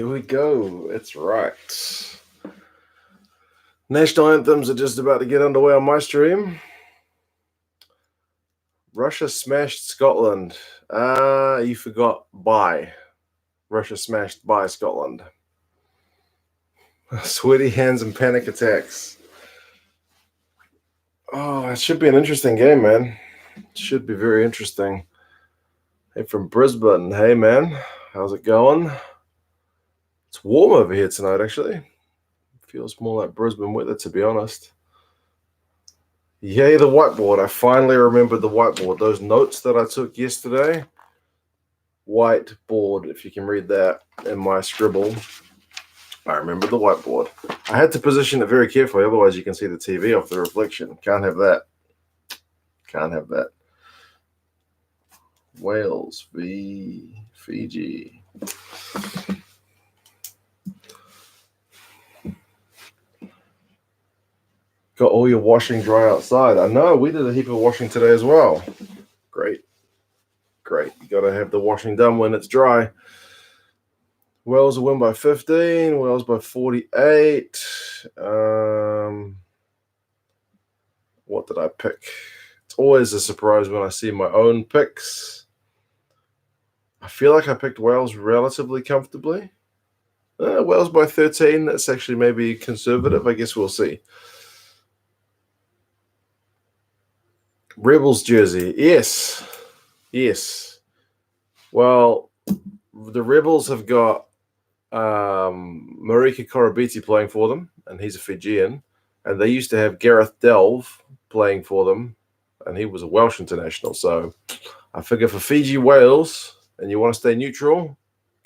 Here we go. It's right. National anthems are just about to get underway on my stream. Russia smashed Scotland. You forgot by. Russia smashed by Scotland. Sweaty hands and panic attacks. Oh, it should be an interesting game, man. It should be very interesting. Hey, from Brisbane. Hey, man. How's it going? It's warm over here tonight, actually. Feels more like Brisbane weather, to be honest. Yay, the whiteboard. I finally remembered the whiteboard. Those notes that I took yesterday. Whiteboard, if you can read that in my scribble. I remember the whiteboard. I had to position it very carefully, otherwise you can see the TV off the reflection. Can't have that. Can't have that. Wales v Fiji. Got all your washing dry outside. I know, we did a heap of washing today as well. Great. Great. You got to have the washing done when it's dry. Wales will win by 15. Wales by 48. What did I pick? It's always a surprise when I see my own picks. I feel like I picked Wales relatively comfortably. Wales by 13. That's actually maybe conservative. I guess we'll see. Rebels jersey. Yes. Yes. Well, the Rebels have got Marika Korobiti playing for them, and he's a Fijian. And they used to have Gareth Delve playing for them, and he was a Welsh international. So I figure for Fiji, Wales, and you want to stay neutral,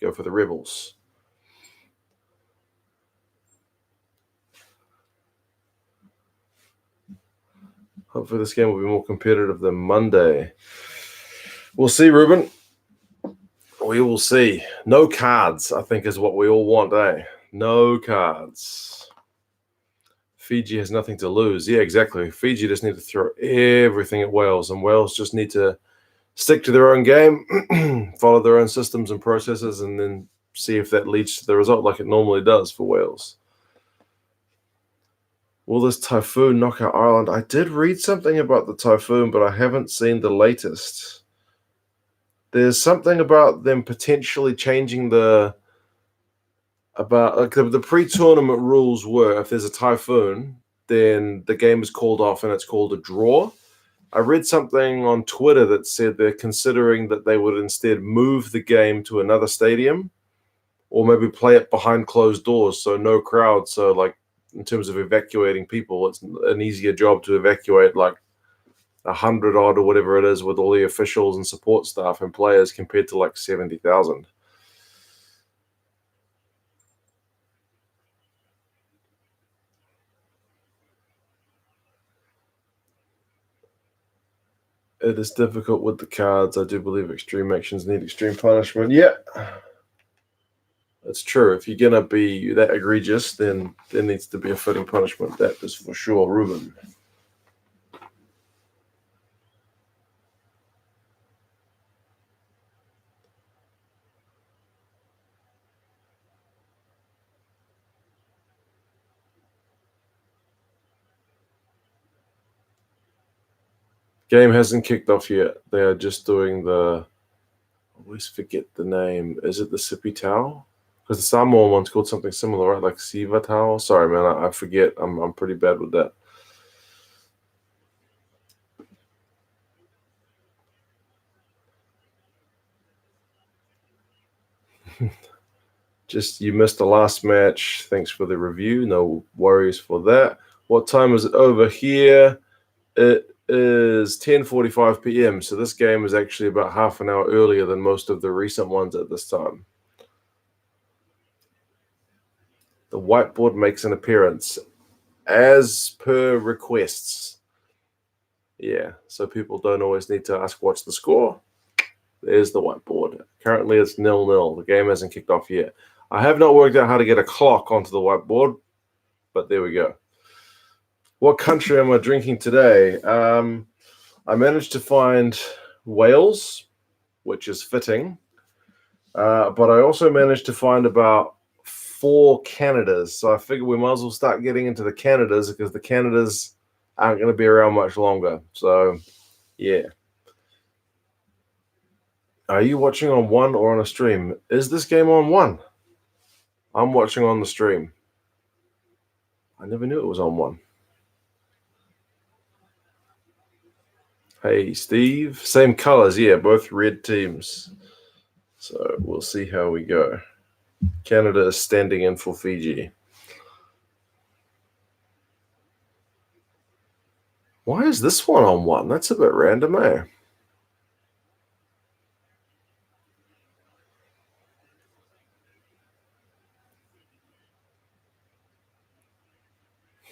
go for the Rebels. Hopefully this game will be more competitive than Monday. We'll see, Ruben. We will see. No cards, I think, is what we all want, eh? No cards. Fiji has nothing to lose. Yeah, exactly. Fiji just need to throw everything at Wales, and Wales just need to stick to their own game, follow their own systems and processes, and then see if that leads to the result like it normally does for Wales. Will this Typhoon knock out Ireland? I did read something about the Typhoon, but I haven't seen the latest. There's something about them potentially changing the pre-tournament rules were if there's a typhoon, then the game is called off and it's called a draw. I read something on Twitter that said they're considering that they would instead move the game to another stadium or maybe play it behind closed doors, so no crowd. So, like, in terms of evacuating people, it's an easier job to evacuate like 100 odd or whatever it is with all the officials and support staff and players compared to like 70,000. It is difficult with the cards. I do believe extreme actions need extreme punishment. Yeah, it's true. If you're going to be that egregious, then there needs to be a fitting punishment. That is for sure, Ruben. Game hasn't kicked off yet. They are just doing the... I always forget the name. Is it the Sippy Towel? Because the Samoan one's called something similar, right? Like Siva Towel? Sorry, man. I forget. I'm pretty bad with that. Just, you missed the last match. Thanks for the review. No worries for that. What time is it over here? It is 10:45 p.m. So this game is actually about half an hour earlier than most of the recent ones at this time. The whiteboard makes an appearance as per requests. Yeah, so people don't always need to ask what's the score. There's the whiteboard. Currently it's 0-0. The game hasn't kicked off yet. I have not worked out how to get a clock onto the whiteboard, but there we go. What country am I drinking today? I managed to find Wales, which is fitting. But I also managed to find about 4 Canadas. So I figure we might as well start getting into the Canadas because the Canadas aren't going to be around much longer. So, yeah. Are you watching on One or on a stream? Is this game on One? I'm watching on the stream. I never knew it was on One. Hey, Steve. Same colors, yeah, both red teams. So we'll see how we go. Canada is standing in for Fiji. Why is this one on One? That's a bit random, eh?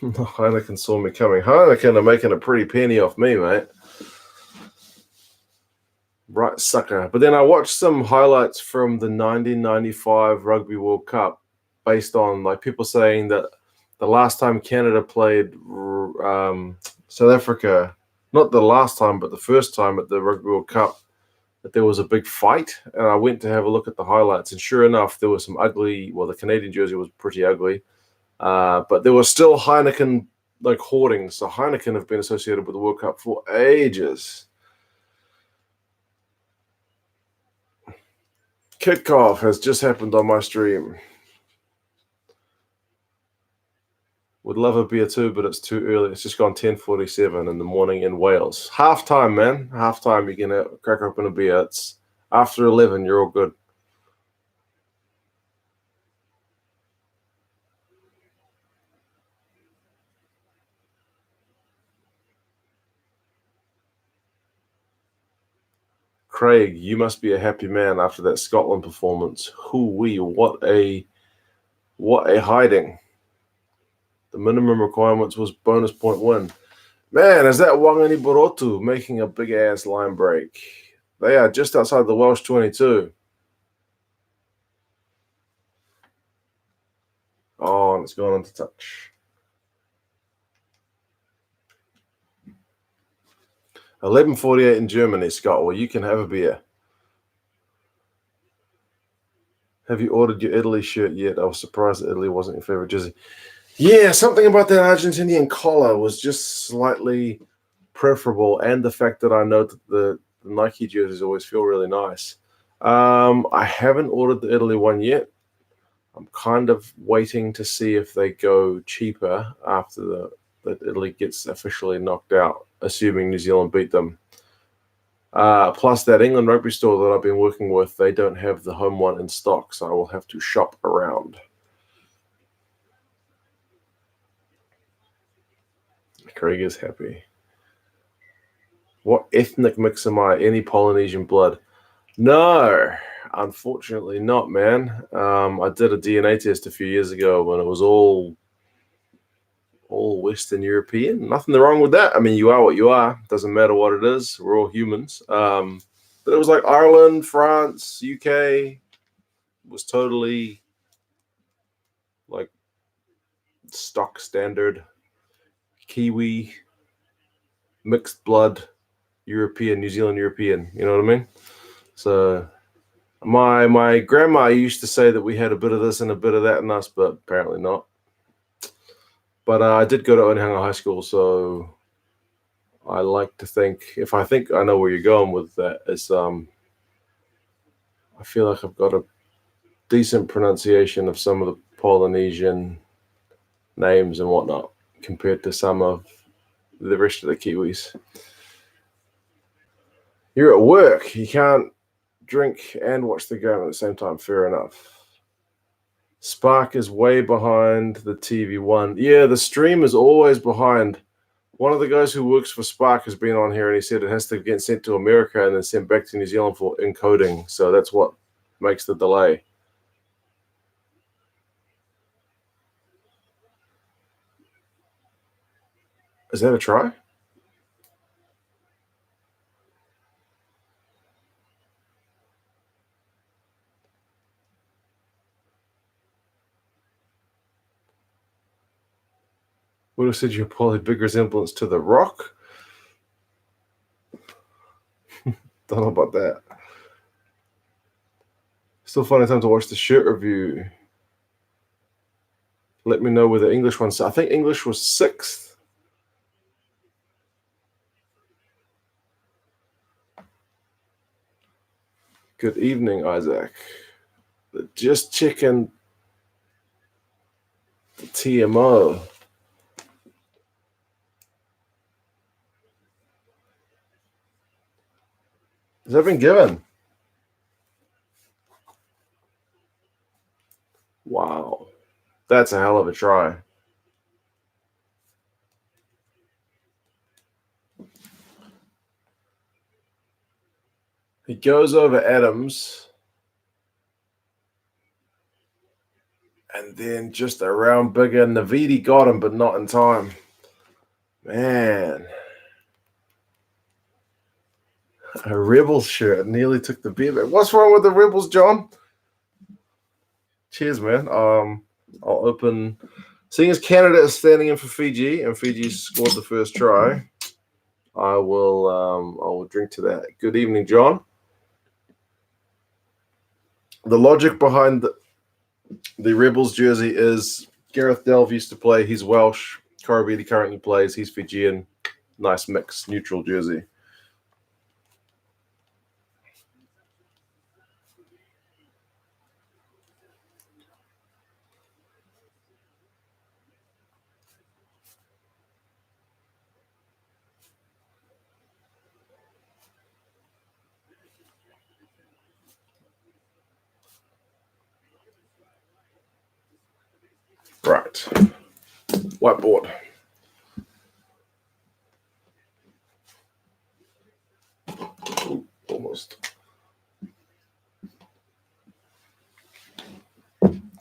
Heineken saw me coming. Heineken are making a pretty penny off me, mate. Right, sucker. But then I watched some highlights from the 1995 Rugby World Cup based on like people saying that the last time Canada played South Africa, not the last time, but the first time at the Rugby World Cup, that there was a big fight. And I went to have a look at the highlights. And sure enough, there was some ugly, well, the Canadian jersey was pretty ugly. But there was still Heineken like hoardings. So Heineken have been associated with the World Cup for ages. Kickoff has just happened on my stream. Would love a beer too, but it's too early. It's just gone 10:47 in the morning in Wales. Half time, man. Half time. You're going to crack open a beer. It's after 11. You're all good. Craig, you must be a happy man after that Scotland performance. Hoo-wee, what a hiding. The minimum requirements was bonus point win. Man, is that Wangani Borotu making a big-ass line break? They are just outside the Welsh 22. Oh, and it's gone into touch. 11:48 in Germany, Scott. Well, you can have a beer. Have you ordered your Italy shirt yet? I was surprised that Italy wasn't your favorite jersey. Yeah, something about that Argentinian collar was just slightly preferable, and the fact that I know that the Nike jerseys always feel really nice. I haven't ordered the Italy one yet. I'm kind of waiting to see if they go cheaper after that Italy gets officially knocked out, assuming New Zealand beat them. Plus, that England rugby store that I've been working with, they don't have the home one in stock, so I will have to shop around. Craig is happy. What ethnic mix am I? Any Polynesian blood? No, unfortunately not, man. I did a DNA test a few years ago when it was all Western European. Nothing wrong with that. I mean, you are what you are. Doesn't matter what it is. We're all humans. But it was like Ireland, France, UK was totally like stock standard Kiwi, mixed blood, European, New Zealand European. You know what I mean? So my grandma used to say that we had a bit of this and a bit of that in us, but apparently not. But I did go to Onehunga High School, so I like to think, if I think I know where you're going with that, is I feel like I've got a decent pronunciation of some of the Polynesian names and whatnot compared to some of the rest of the Kiwis. You're at work. You can't drink and watch the game at the same time. Fair enough. Spark is way behind the TV one. Yeah, the stream is always behind. One of the guys who works for Spark has been on here and he said it has to get sent to America and then sent back to New Zealand for encoding. So that's what makes the delay. Is that a try? Would have said you probably big resemblance to The Rock. Don't know about that. Still finding time to watch the shirt review. Let me know where the English one's. I think English was 6th. Good evening, Isaac. Just checking the TMO. Has that been given? Wow. That's a hell of a try. He goes over Adams. And then just a round bigger. Navidi got him, but not in time. Man. A Rebels shirt nearly took the beer back. What's wrong with the Rebels, John? Cheers, man. I'll open. Seeing as Canada is standing in for Fiji and Fiji scored the first try, I will drink to that. Good evening, John. The logic behind the Rebels jersey is Gareth Delve used to play. He's Welsh. Corabidi currently plays. He's Fijian. Nice mix, neutral jersey. Right. Whiteboard. Ooh, almost.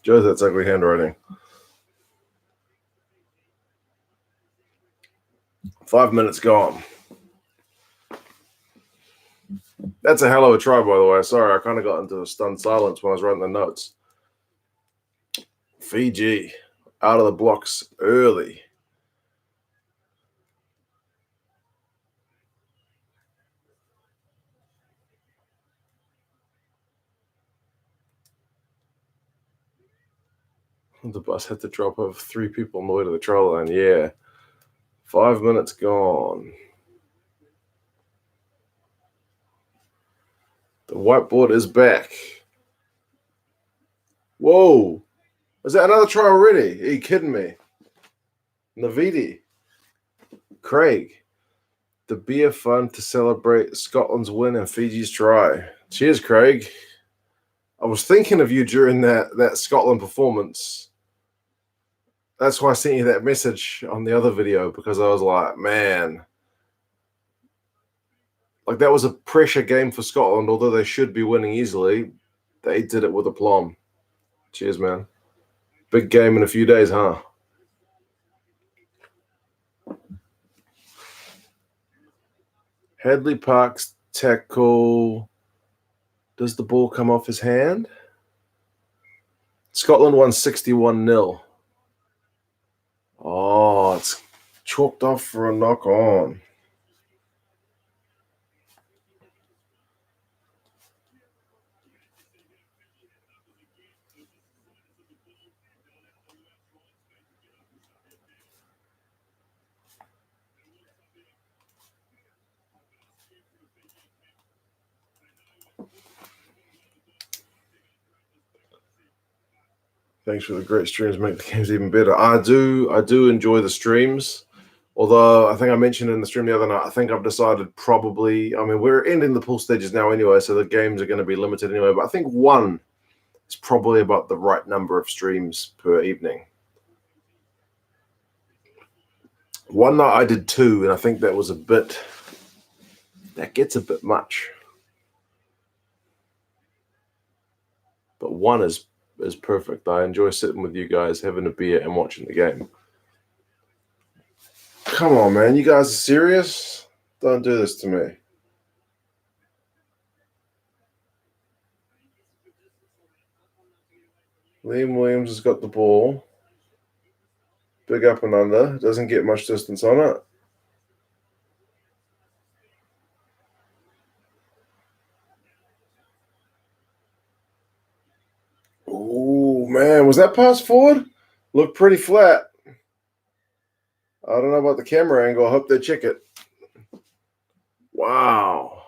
Joe, that's ugly handwriting. 5 minutes gone. That's a hell of a try, by the way. Sorry, I kind of got into a stunned silence when I was writing the notes. Fiji out of the blocks early. The bus had to drop over 3 people on the way to the trial line. Yeah. 5 minutes gone. The whiteboard is back. Whoa. Is that another try already? Are you kidding me? Navidi. Craig. The beer fun to celebrate Scotland's win and Fiji's try. Cheers, Craig. I was thinking of you during that Scotland performance. That's why I sent you that message on the other video, because I was like, man, like that was a pressure game for Scotland. Although they should be winning easily, they did it with aplomb. Cheers, man. Big game in a few days, huh? Hadley Park's tackle. Does the ball come off his hand? Scotland won 61-0. Oh, it's chalked off for a knock on. Thanks for the great streams. Make the games even better. I do enjoy the streams. Although I think I mentioned in the stream the other night, I think I've decided probably, I mean, we're ending the pool stages now anyway, so the games are going to be limited anyway. But I think one is probably about the right number of streams per evening. One night I did 2, and I think that was that gets a bit much. But 1 is perfect. I enjoy sitting with you guys, having a beer, and watching the game. Come on, man. You guys are serious? Don't do this to me. Liam Williams has got the ball. Big up and under. Doesn't get much distance on it. Oh, man. Was that pass forward? Look pretty flat. I don't know about the camera angle. I hope they check it. Wow.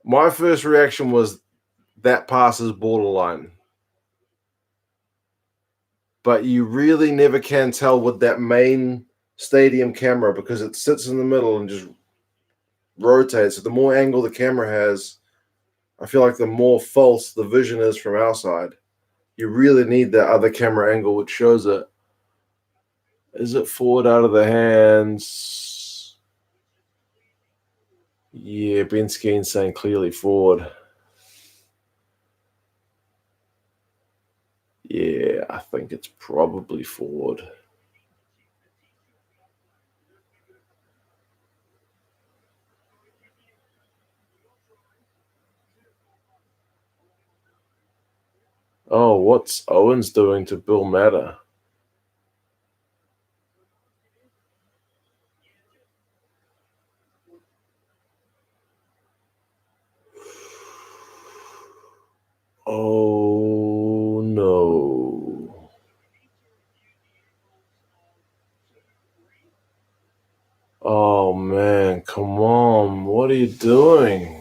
My first reaction was that pass is borderline. But you really never can tell with that main stadium camera because it sits in the middle and just rotates. So the more angle the camera has, I feel like the more false the vision is from our side. You really need that other camera angle which shows it. Is it forward out of the hands? Yeah, Ben Skeen's saying clearly forward. Yeah, I think it's probably forward. Oh, what's Owens doing to Bill Matter? Oh, no. Oh, man, come on. What are you doing?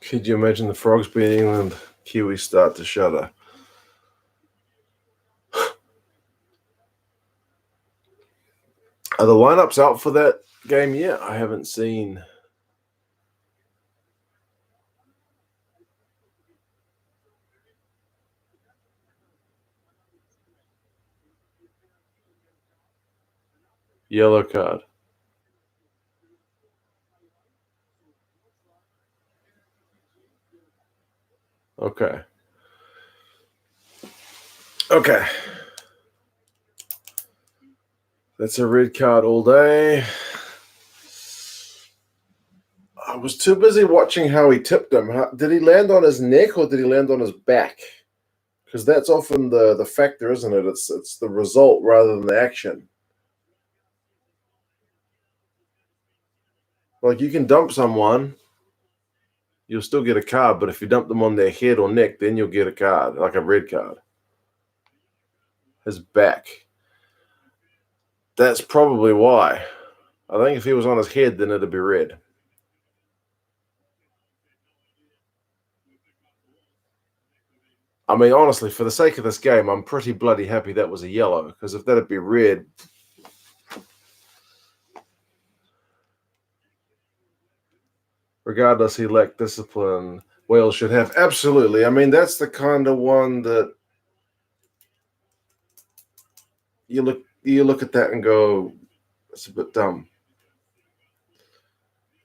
Could you imagine the Frogs being England? Kiwis start to shudder. Are the lineups out for that game yet? I haven't seen. Yellow card. Okay. Okay. That's a red card all day. I was too busy watching how he tipped him. Did he land on his neck or did he land on his back? Because that's often the factor, isn't it? It's the result rather than the action. Like you can dump someone, you'll still get a card, but if you dump them on their head or neck, then you'll get a card, like a red card. His back. That's probably why. I think if he was on his head, then it'd be red. I mean, honestly, for the sake of this game, I'm pretty bloody happy that was a yellow, because if that'd be red. Regardless, he lacked discipline. Wales should have. Absolutely. I mean, that's the kind of one that you look at that and go, it's a bit dumb.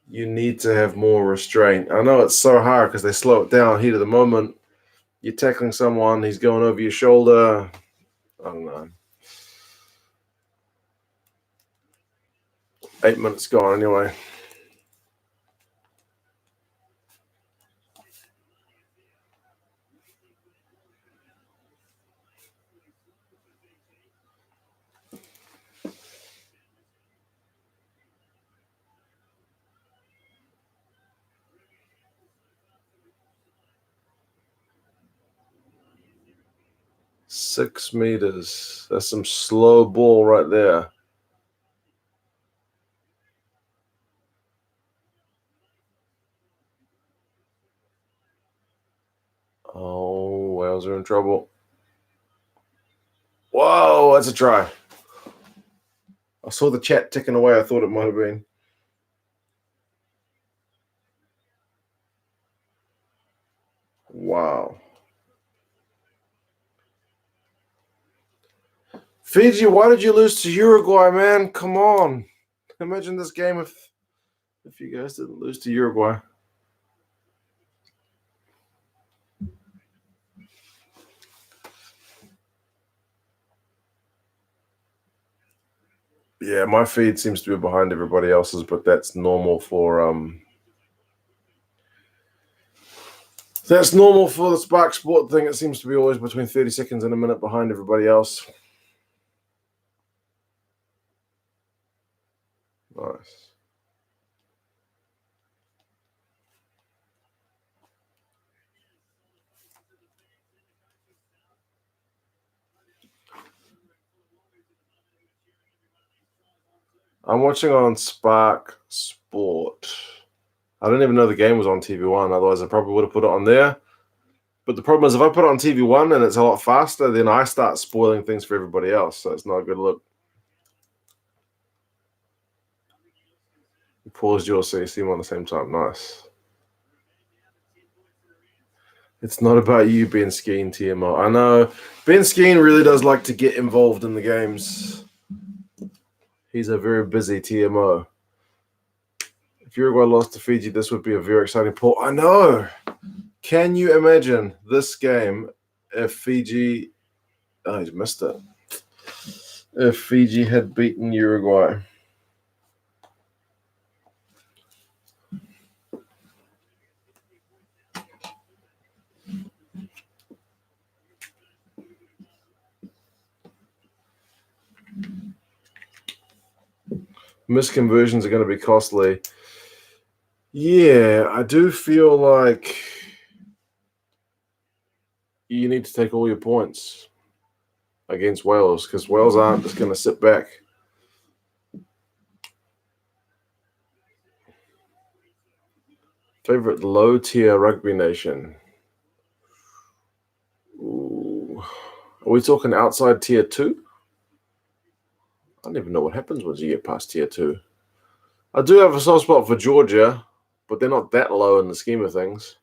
You need to have more restraint. I know it's so hard because they slow it down, heat of the moment. You're tackling someone, he's going over your shoulder. I don't know. 8 minutes gone anyway. $6 meters. That's some slow ball right there. Oh, Wales are in trouble. Whoa, that's a try. I saw the chat ticking away. I thought it might have been. Wow. Fiji, why did you lose to Uruguay, man? Come on. Imagine this game if you guys didn't lose to Uruguay. Yeah, my feed seems to be behind everybody else's, but that's normal for the Spark Sport thing. It seems to be always between 30 seconds and a minute behind everybody else. Nice. I'm watching on Spark Sport. I didn't even know the game was on TV1. Otherwise, I probably would have put it on there. But the problem is if I put it on TV1 and it's a lot faster, then I start spoiling things for everybody else. So it's not a good look. You paused yours so you see them on the same time. Nice. It's not about you, Ben Skeen, TMO. I know. Ben Skeen really does like to get involved in the games. He's a very busy TMO. If Uruguay lost to Fiji, this would be a very exciting poll. I know. Can you imagine this game if Fiji... Oh, he's missed it. If Fiji had beaten Uruguay. Misconversions are going to be costly. Yeah, I do feel like you need to take all your points against Wales because Wales aren't just going to sit back. Favorite low-tier rugby nation? Ooh. Are we talking outside tier 2? I don't even know what happens once you get past tier 2. I do have a soft spot for Georgia, but they're not that low in the scheme of things.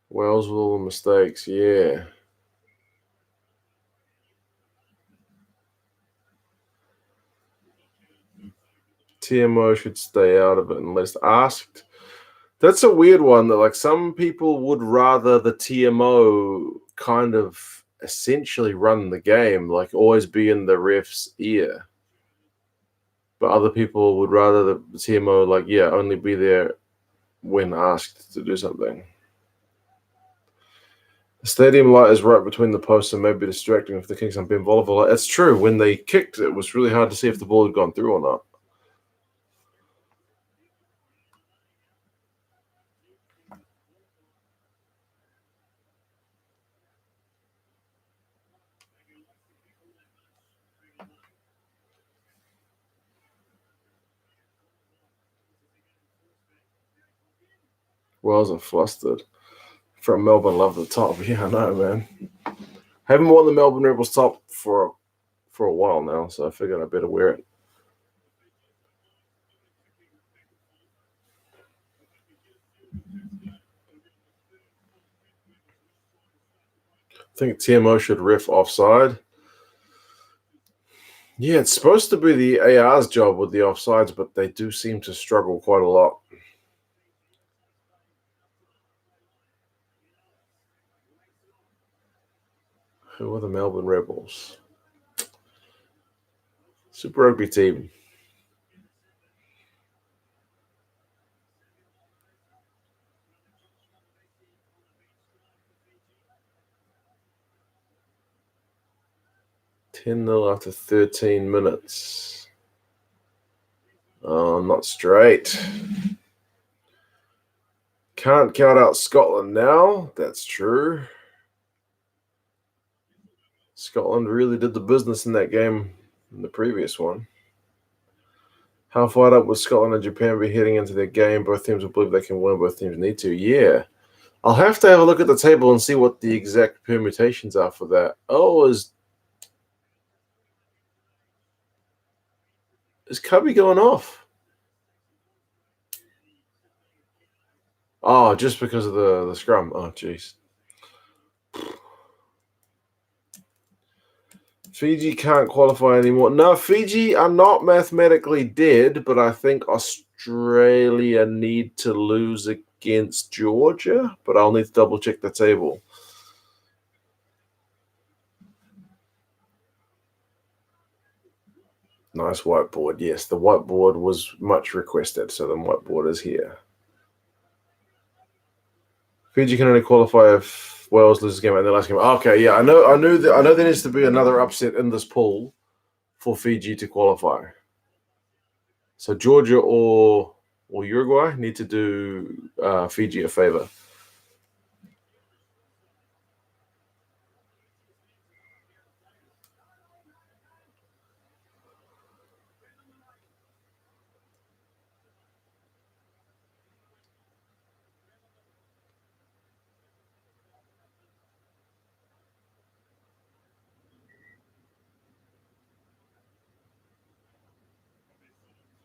Wales with all the mistakes, yeah. TMO should stay out of it unless asked. That's a weird one that, like, some people would rather the TMO kind of essentially run the game, like always be in the ref's ear. But other people would rather the TMO, like, yeah, only be there when asked to do something. The stadium light is right between the posts and may be distracting if the kicks on Ben Volleyball. It's true. When they kicked, it was really hard to see if the ball had gone through or not. Wales are flustered. From Melbourne, love the top. Yeah, I know, man. Haven't worn the Melbourne Rebels top for a while now, so I figured I better wear it. I think TMO should ref offside. Yeah, it's supposed to be the AR's job with the offsides, but they do seem to struggle quite a lot. Who are the Melbourne Rebels? Super Rugby team. (10-0) after 13 minutes. Oh, not straight. Can't count out Scotland now. That's true. Scotland really did the business in that game in the previous one. How fired up would Scotland and Japan be heading into their game? Both teams will believe they can win. Both teams need to. Yeah. I'll have to have a look at the table and see what the exact permutations are for that. Oh, Is Cubby going off? Oh, just because of the scrum. Oh, jeez. Fiji can't qualify anymore. No, Fiji are not mathematically dead, but I think Australia need to lose against Georgia. But I'll need to double check the table. Nice whiteboard. Yes, the whiteboard was much requested, so the whiteboard is here. Fiji can only qualify if Wales loses game in the last game. Okay, yeah, I knew there needs to be another upset in this pool for Fiji to qualify. So Georgia or Uruguay need to do Fiji a favor.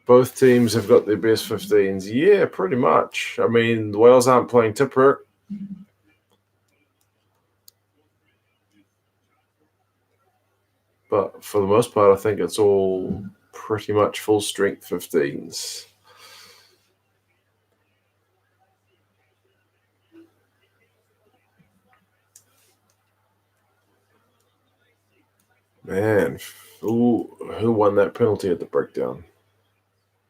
Both teams have got their best 15s. Yeah, pretty much. I mean, the Wales aren't playing Tipper. But for the most part, I think it's all pretty much full strength 15s. Man, who won that penalty at the breakdown?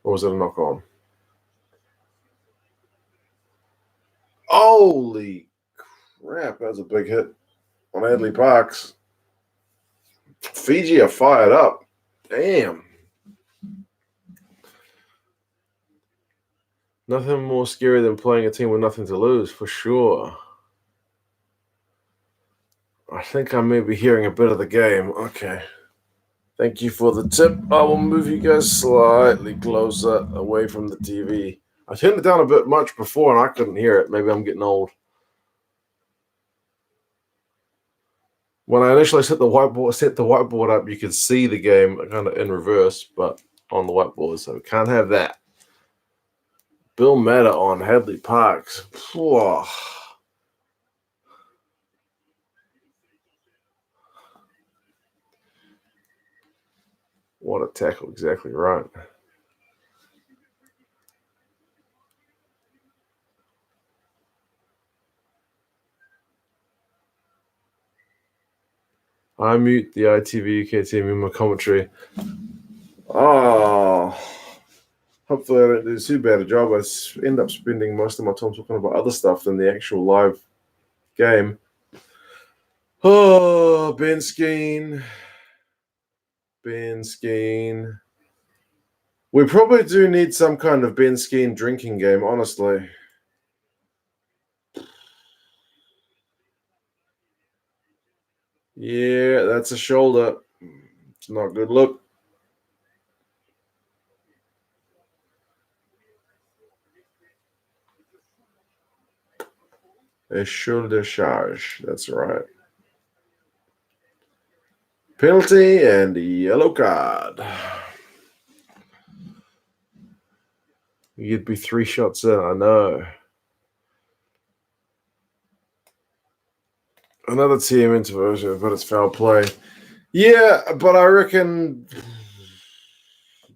Or was it a knock on? Holy crap, that was a big hit on Adley Parks. Fiji are fired up. Damn. Nothing more scary than playing a team with nothing to lose, for sure. I think I may be hearing a bit of the game. Okay. Thank you for the tip. I will move you guys slightly closer away from the TV. I turned it down a bit much before and I couldn't hear it. Maybe I'm getting old. When I initially set the whiteboard up, you could see the game kind of in reverse, but on the whiteboard, so we can't have that. Bill Meta on Hadley Parks. Whoa. What a tackle, exactly right. I mute the ITV UK team in my commentary. Oh, hopefully I don't do too bad a job. I end up spending most of my time talking about other stuff than the actual live game. Oh, Ben Skeen. We probably do need some kind of Ben Skeen drinking game, honestly. Yeah, that's a shoulder. It's not a good look. A shoulder charge. That's right. Penalty and yellow card. You'd be 3 shots in, I know. Another TM interversion, but it's foul play. Yeah, but I reckon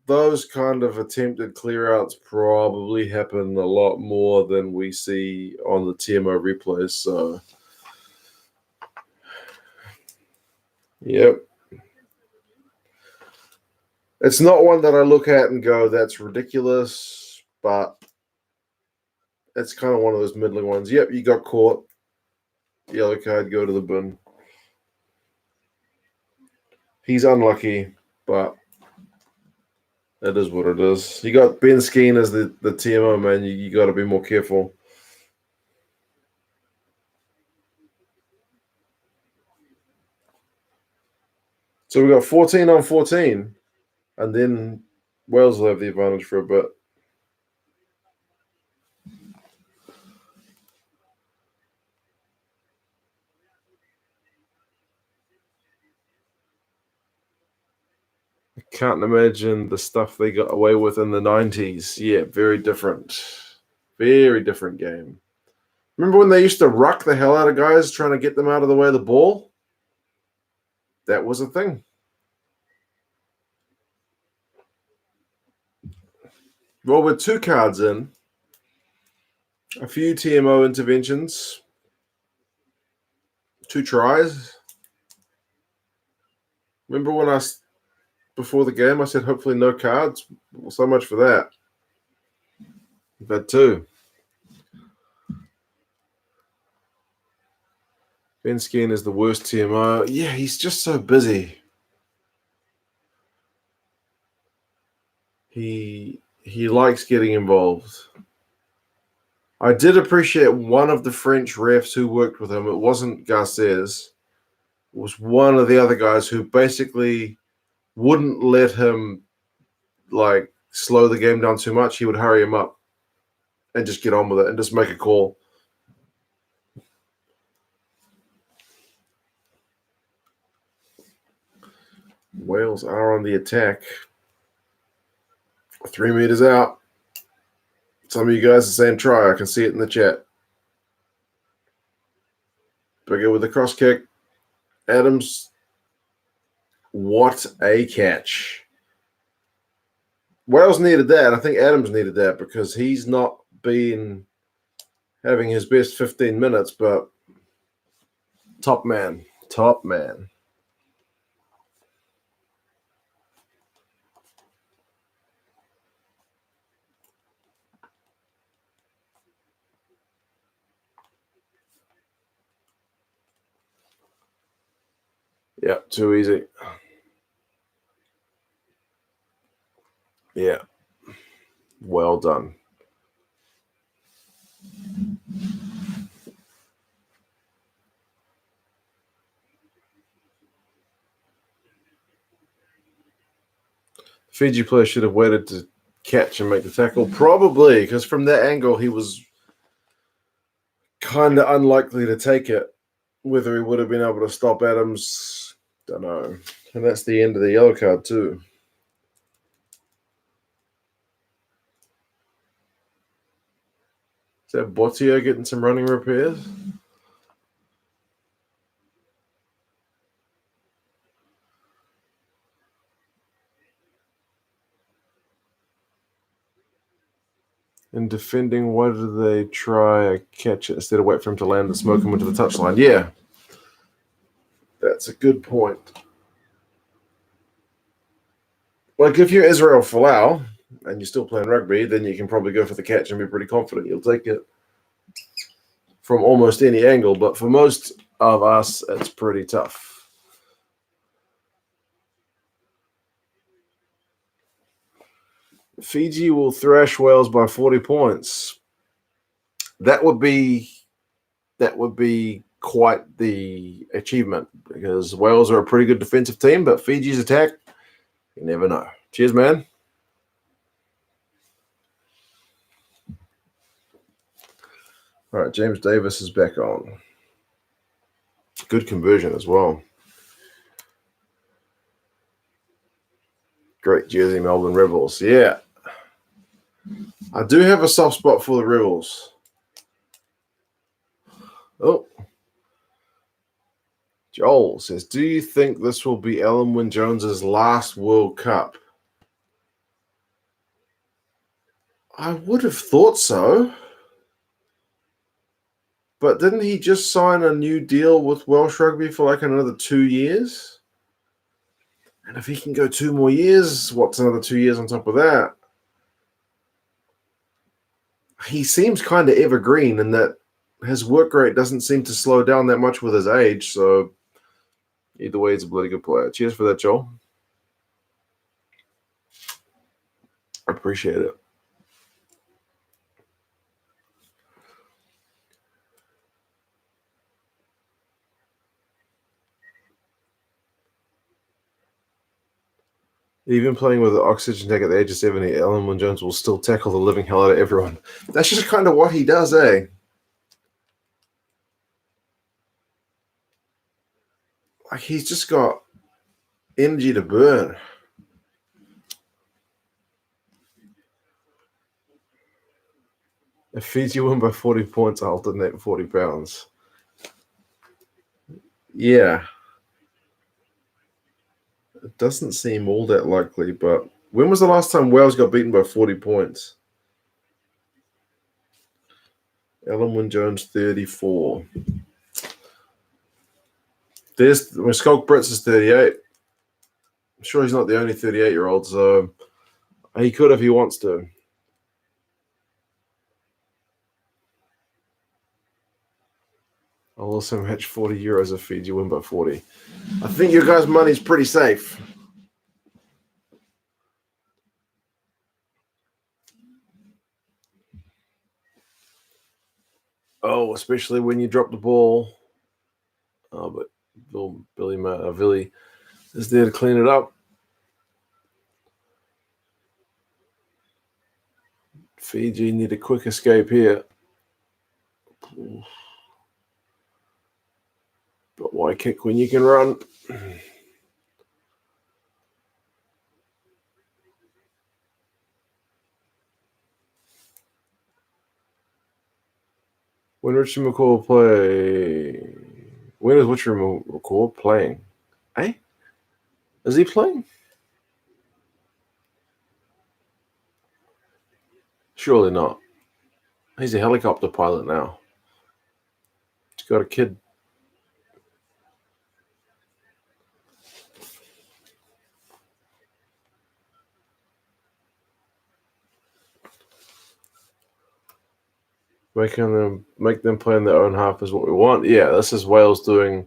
those kind of attempted clear-outs probably happen a lot more than we see on the TMO replays. So, yep. It's not one that I look at and go, that's ridiculous, but it's kind of one of those middling ones. Yep, you got caught. Yellow card, go to the bin. He's unlucky, but it is what it is. You got Ben Skeen as the TMO, man. You got to be more careful. So we got 14 on 14, and then Wales will have the advantage for a bit. Can't imagine the stuff they got away with in the 90s. Yeah, very different. Very different game. Remember when they used to ruck the hell out of guys trying to get them out of the way of the ball? That was a thing. Well, with 2 cards in, a few TMO interventions, 2 tries. Remember when before the game, I said hopefully no cards? Well, so much for that. We've had 2. Ben Skeen is the worst TMO. Yeah, he's just so busy. He likes getting involved. I did appreciate one of the French refs who worked with him. It wasn't Garces. It was one of the other guys who basically wouldn't let him slow the game down too much. He would hurry him up and just get on with it and just make a call. Wales are on the attack. 3 meters out. Some of you guys are saying try. I can see it in the chat. Bigger with the cross kick. Adams. What a catch. Wales needed that. I think Adams needed that because he's not been having his best 15 minutes, but top man. Top man. Yeah, too easy. Yeah. Well done. Fiji player should have waited to catch and make the tackle. Probably, because from that angle, he was kind of unlikely to take it. Whether he would have been able to stop Adams, don't know. And that's the end of the yellow card too. Is that Bottio getting some running repairs? In defending, why did they try a catch it instead of wait for him to land and smoke him into the touchline? Yeah. That's a good point. Like, if you're Israel Folau and you're still playing rugby, then you can probably go for the catch and be pretty confident you'll take it from almost any angle. But for most of us, it's pretty tough. Fiji will thrash Wales by 40 points. That would be quite the achievement because Wales are a pretty good defensive team, but Fiji's attack, you never know. Cheers, man. All right, James Davis is back on. Good conversion as well. Great jersey, Melbourne Rebels. Yeah. I do have a soft spot for the Rebels. Oh. Joel says, do you think this will be Alan Wynne-Jones's last World Cup? I would have thought so. But didn't he just sign a new deal with Welsh Rugby for like another 2 years? And if he can go 2 more years, what's another 2 years on top of that? He seems kind of evergreen in that his work rate doesn't seem to slow down that much with his age. So either way, he's a bloody good player. Cheers for that, Joel. I appreciate it. Even playing with the oxygen tank at the age of 70, Alan Wynne-Jones will still tackle the living hell out of everyone. That's just kind of what he does, eh? Like, he's just got energy to burn. If Fiji win by 40 points, I'll donate £40. Yeah. It doesn't seem all that likely, but when was the last time Wales got beaten by 40 points? Alan Wynne-Jones, 34. There's Skulk Brits is 38. I'm sure he's not the only 38-year-old, so he could if he wants to. I'll also match €40 if Fiji win by 40. I think your guys' money's pretty safe. Oh, especially when you drop the ball. Oh, but Billy is there to clean it up. Fiji need a quick escape here. But why kick when you can run? When Richard McCaw play? When is Richard McCaw playing? Eh? Is he playing? Surely not. He's a helicopter pilot now. He's got a kid. Make them play in their own half is what we want. Yeah, this is Wales doing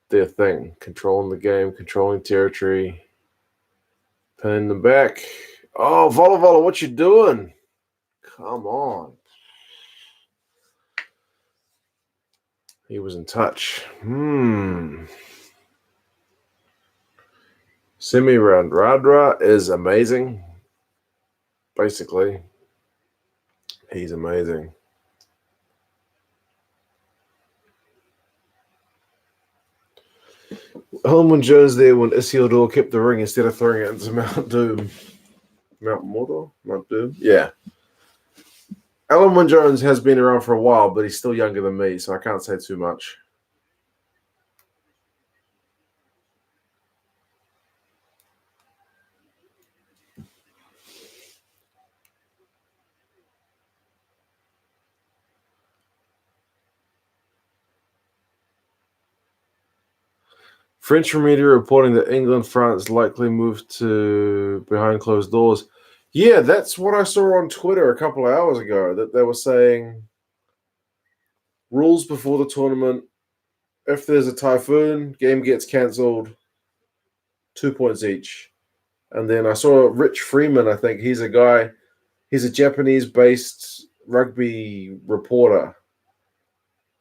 their thing, controlling the game, controlling territory, pinning them back. Oh, Vola, what you doing? Come on. He was in touch. Semi-round Radra is amazing. Basically, he's amazing. Alan Wynne-Jones there when Isildur kept the ring instead of throwing it into Mount Doom. Mount Doom? Yeah. Alan Wynne-Jones has been around for a while, but he's still younger than me, so I can't say too much. French media reporting that England, France likely moved to behind closed doors. Yeah, that's what I saw on Twitter a couple of hours ago, that they were saying rules before the tournament. If there's a typhoon, game gets cancelled, 2 points each. And then I saw Rich Freeman, I think he's a Japanese-based rugby reporter.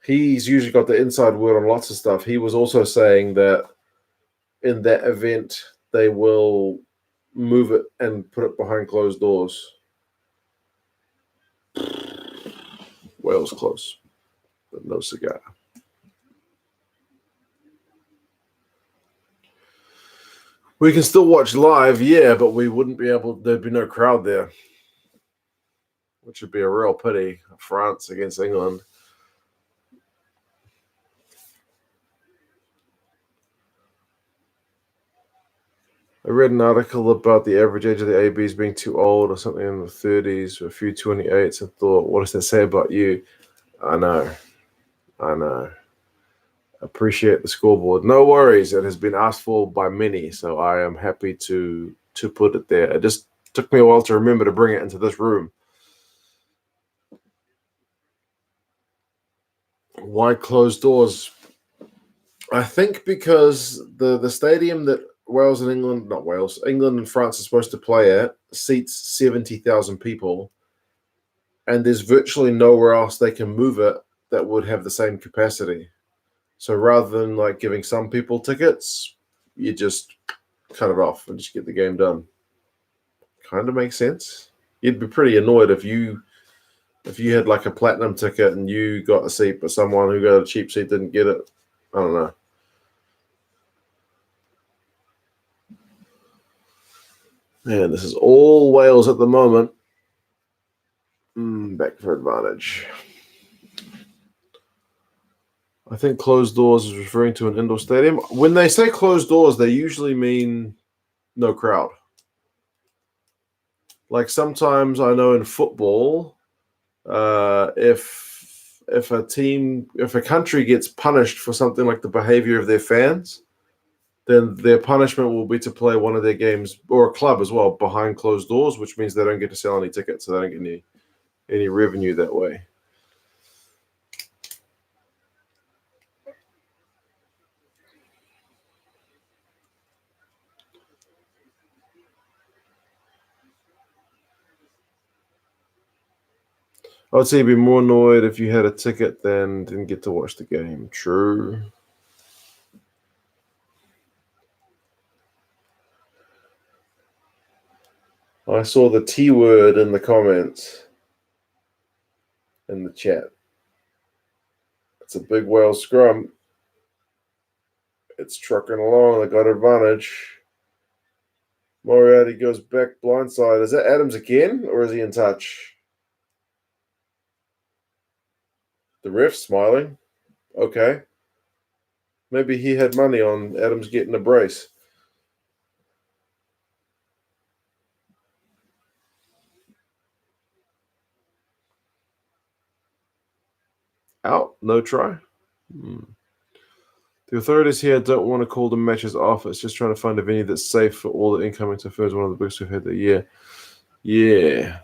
He's usually got the inside word on lots of stuff. He was also saying that in that event, they will move it and put it behind closed doors. Wales close, but no cigar. We can still watch live, yeah, but we wouldn't be able. There'd be no crowd there, which would be a real pity. France against England. I read an article about the average age of the ABs being too old or something in the 30s, or a few 28s, and thought, what does that say about you? I know. Appreciate the scoreboard. No worries. It has been asked for by many, so I am happy to put it there. It just took me a while to remember to bring it into this room. Why closed doors? I think because the stadium that England and France are supposed to play at seats 70,000 people, and there's virtually nowhere else they can move it that would have the same capacity. So rather than like giving some people tickets, you just cut it off and just get the game done. Kind of makes sense. You'd be pretty annoyed if you had like a platinum ticket and you got a seat, but someone who got a cheap seat didn't get it. I don't know. Man, this is all Wales at the moment. Back for advantage. I think closed doors is referring to an indoor stadium. When they say closed doors, they usually mean no crowd. Like sometimes I know in football, if a country gets punished for something like the behavior of their fans, then their punishment will be to play one of their games, or a club as well, behind closed doors, which means they don't get to sell any tickets, so they don't get any revenue that way. I would say you'd be more annoyed if you had a ticket than didn't get to watch the game. True. I saw the T word in the comments in the chat. It's a big whale scrum. It's trucking along. They got advantage. Moriarty goes back blindside. Is that Adams again, or is he in touch? The ref's smiling. Okay. Maybe he had money on Adams getting a brace. Out. No try. The authorities here don't want to call the matches off. It's just trying to find a venue that's safe for all the incoming Typhoons. One of the biggest we've had that year. Yeah.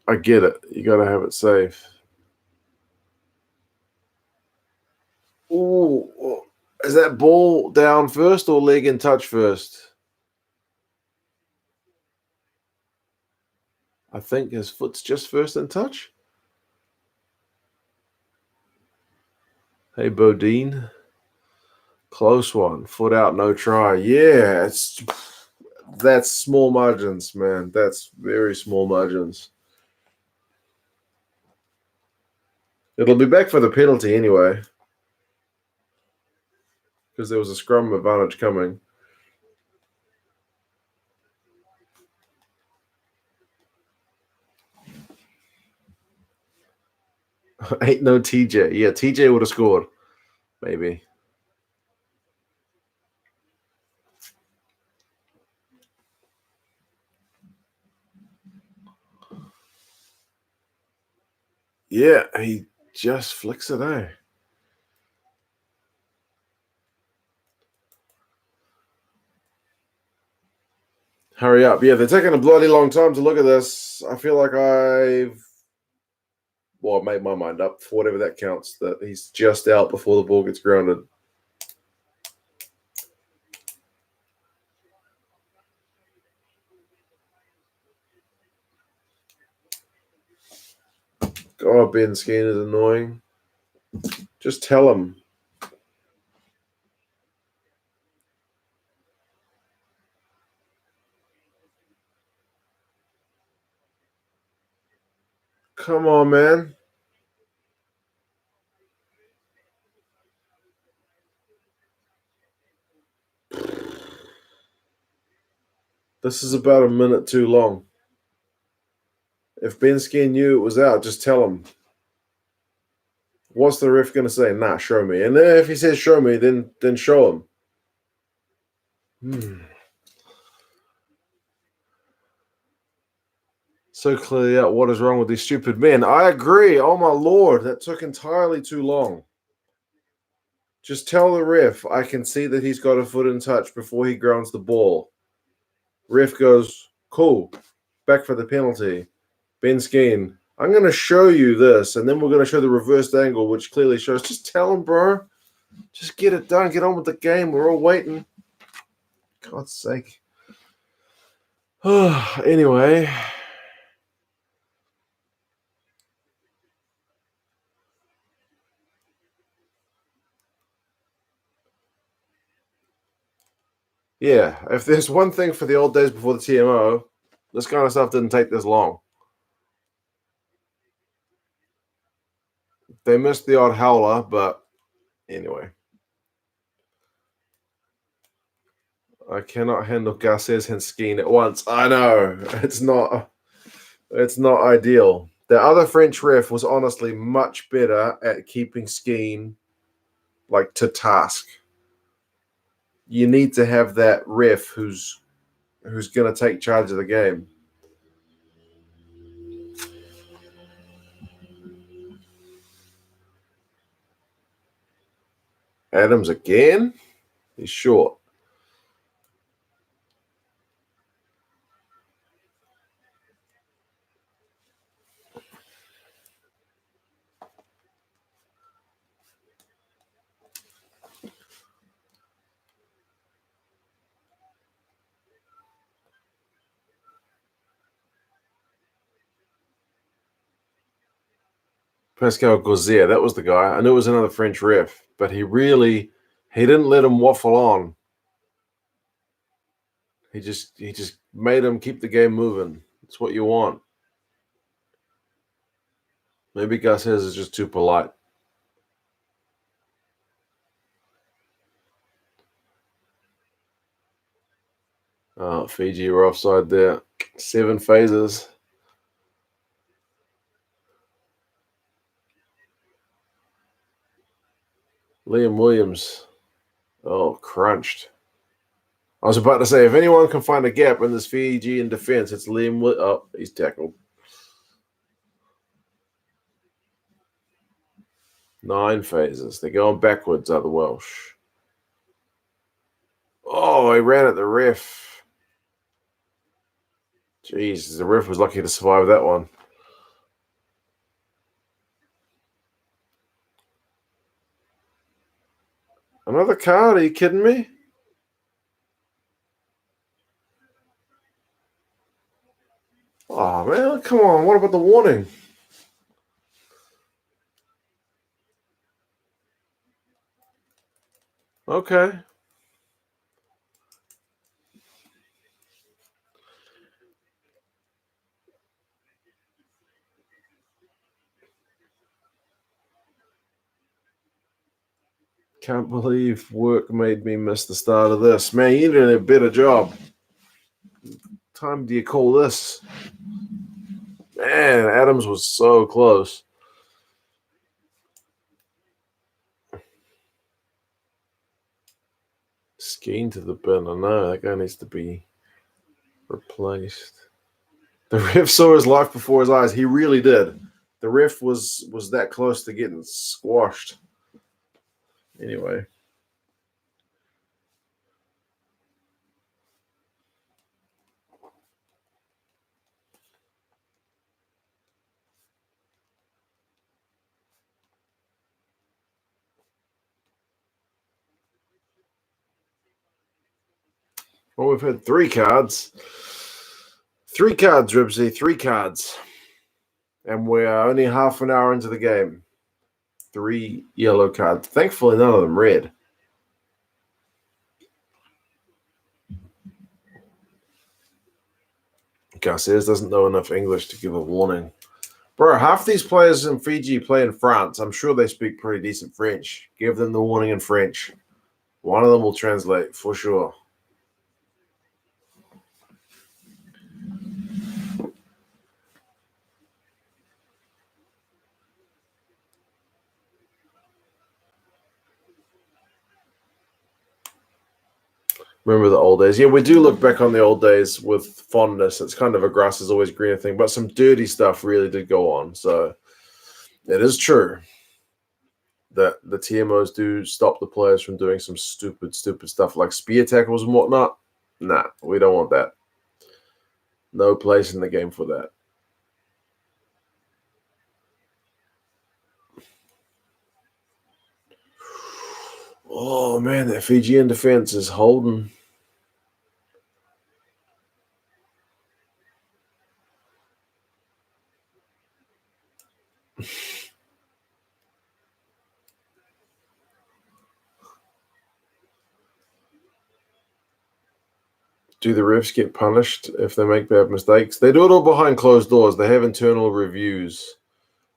I get it. You got to have it safe. Ooh. Is that ball down first or leg in touch first? I think his foot's just first in touch. Hey, Bodine. Close one. Foot out, no try. Yeah, that's small margins, man. That's very small margins. It'll be back for the penalty anyway, because there was a scrum advantage coming. Ain't no TJ. Yeah, TJ would have scored. Maybe. Yeah, he just flicks it, eh? Hurry up. Yeah, they're taking a bloody long time to look at this. I feel like I've made my mind up for whatever that counts, that he's just out before the ball gets grounded. Oh, Ben Skeen is annoying. Just tell him. Come on, man. This is about a minute too long. If Ben Skeen knew it was out, just tell him. What's the ref going to say? Nah, show me. And then if he says show me, then show him. So clearly out what is wrong with these stupid men. I agree. Oh, my Lord. That took entirely too long. Just tell the ref, I can see that he's got a foot in touch before he grounds the ball. Ref goes, cool. Back for the penalty. Ben Skeen, I'm going to show you this, and then we're going to show the reversed angle, which clearly shows. Just tell him, bro. Just get it done. Get on with the game. We're all waiting. God's sake. Anyway. Yeah, if there's one thing for the old days before the TMO, this kind of stuff didn't take this long. They missed the odd howler, but anyway. I cannot handle Garces and Skeen at once. I know. It's not It's not ideal. The other French ref was honestly much better at keeping Skeen like to task. You need to have that ref who's going to take charge of the game. Adams again? He's short. Pascal Gauzier, that was the guy. I knew it was another French ref, but he didn't let him waffle on. He just made him keep the game moving. It's what you want. Maybe Garces is just too polite. Oh, Fiji were offside there. 7 phases. Liam Williams. Oh, crunched. I was about to say, if anyone can find a gap in this Fijian defense, it's Liam Williams. Oh, he's tackled. 9 phases. They're going backwards, are the Welsh. Oh, he ran at the ref. Jeez, the ref was lucky to survive that one. Another card? Are you kidding me? Oh, man, come on. What about the warning? Okay. Can't believe work made me miss the start of this. Man, you did a better job. Time do you call this? Man, Adams was so close. Skeen to the bin. I know that guy needs to be replaced. The ref saw his life before his eyes. He really did. The ref was that close to getting squashed. Anyway. Well, we've had 3 cards. 3 cards, Ribsy. 3 cards. And we're only half an hour into the game. 3 yellow cards. Thankfully, none of them red. Garces doesn't know enough English to give a warning. Bro, half these players in Fiji play in France. I'm sure they speak pretty decent French. Give them the warning in French. One of them will translate for sure. Remember the old days. Yeah, we do look back on the old days with fondness. It's kind of a grass is always greener thing, but some dirty stuff really did go on. So it is true that the TMOs do stop the players from doing some stupid stuff like spear tackles and whatnot. Nah, we don't want that. No place in the game for that. Oh, man, that Fijian defense is holding. Do the refs get punished if they make bad mistakes? They do it all behind closed doors. They have internal reviews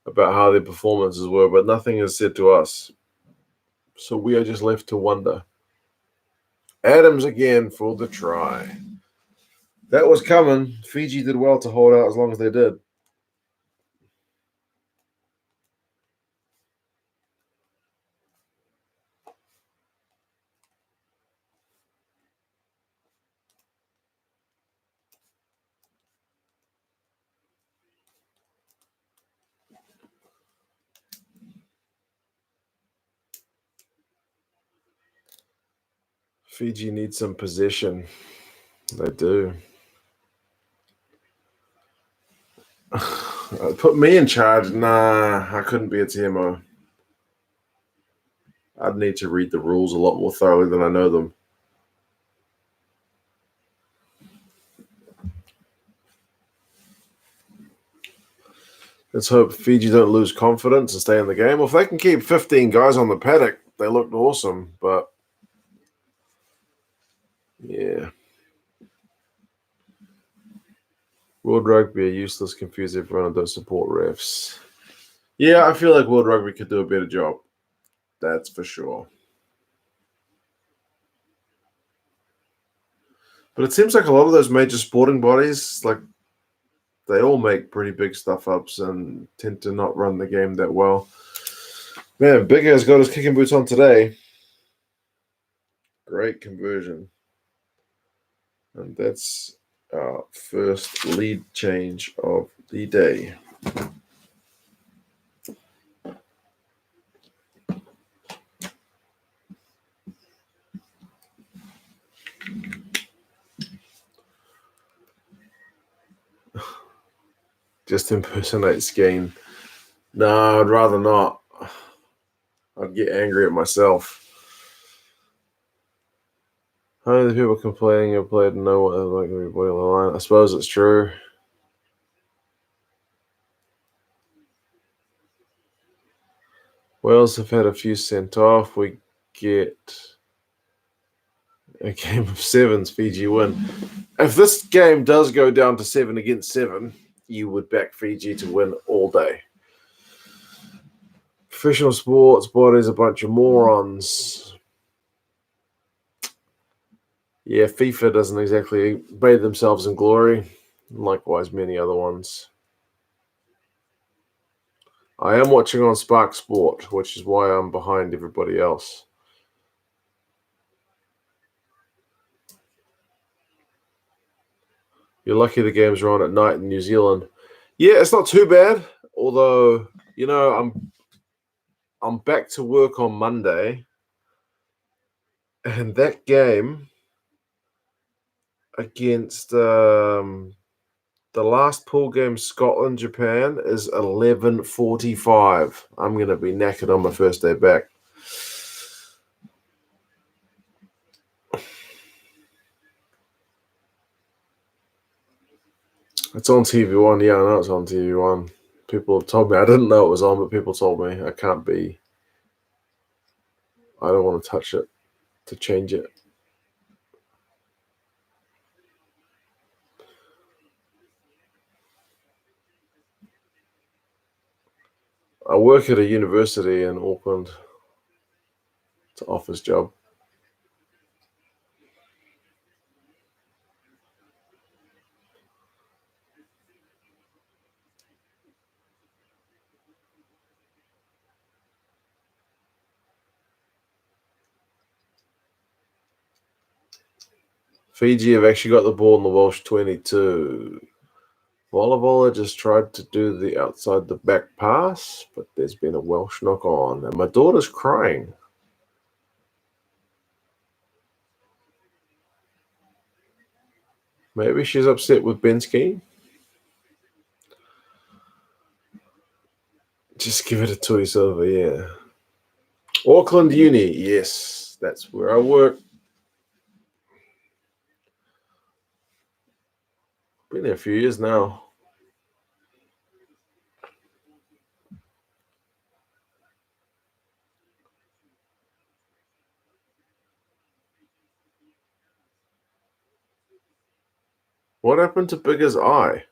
about how their performances were, but nothing is said to us. So we are just left to wonder. Adams again for the try. That was coming. Fiji did well to hold out as long as they did. Fiji needs some possession. They do. Put me in charge. Nah, I couldn't be a TMO. I'd need to read the rules a lot more thoroughly than I know them. Let's hope Fiji don't lose confidence and stay in the game. Well, if they can keep 15 guys on the paddock, they looked awesome. But, yeah. World Rugby are useless, confuse everyone, and don't support refs. Yeah, I feel like World Rugby could do a better job. That's for sure. But it seems like a lot of those major sporting bodies, like, they all make pretty big stuff-ups and tend to not run the game that well. Man, Big Air's got his kicking boots on today. Great conversion. And that's our first lead change of the day. Just impersonate Skeen. No, I'd rather not. I'd get angry at myself. How many people complaining have played and know what they're like to be boiling the line? I suppose it's true. Wales have had a few sent off. We get a game of sevens, Fiji win. If this game does go down to 7 against 7, you would back Fiji to win all day. Professional sports bodies, a bunch of morons. Yeah, FIFA doesn't exactly bathe themselves in glory. Likewise, many other ones. I am watching on Spark Sport, which is why I'm behind everybody else. You're lucky the games are on at night in New Zealand. Yeah, it's not too bad. Although, you know, I'm back to work on Monday, and that game against the last pool game, Scotland Japan, is 11:45. I'm going to be knackered on my first day back. It's on TV1. Yeah, I know it's on TV1. People have told me. I didn't know it was on, but people told me I can't be. I don't want to touch it to change it. I work at a university in Auckland. It's an office job. Fiji have actually got the ball in the Welsh 22. Volleyball just tried to do the outside the back pass, but there's been a Welsh knock on. And my daughter's crying. Maybe she's upset with Bensky. Just give it a choice over, yeah. Auckland Uni, yes, that's where I work. Been there a few years now. What happened to Bigger's eye?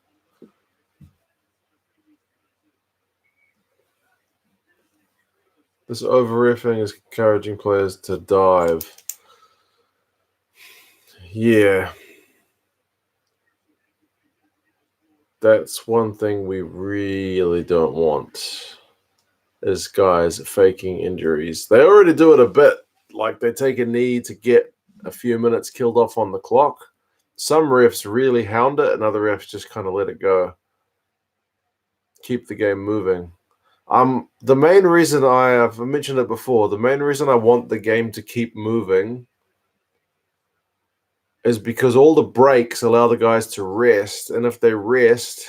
This over-reffing is encouraging players to dive. Yeah. That's one thing we really don't want, is guys faking injuries. They already do it a bit. Like, they take a knee to get a few minutes killed off on the clock. Some refs really hound it, and other refs just kind of let it go. Keep the game moving. The main reason I've mentioned it before, the main reason I want the game to keep moving is because all the breaks allow the guys to rest, and if they rest,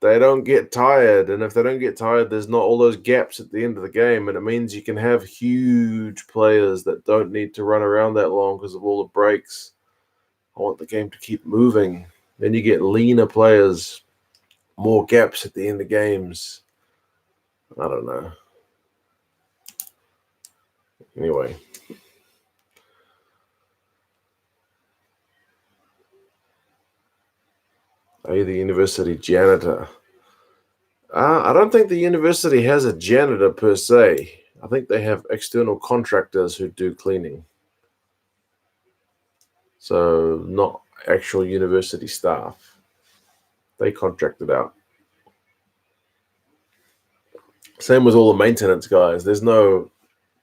they don't get tired, and if they don't get tired, there's not all those gaps at the end of the game, and it means you can have huge players that don't need to run around that long because of all the breaks. I want the game to keep moving. Then you get leaner players, more gaps at the end of games. I don't know. Anyway. Are you the university janitor? I don't think the university has a janitor per se. I think they have external contractors who do cleaning. So not actual university staff. They contract it out. Same with all the maintenance guys. There's not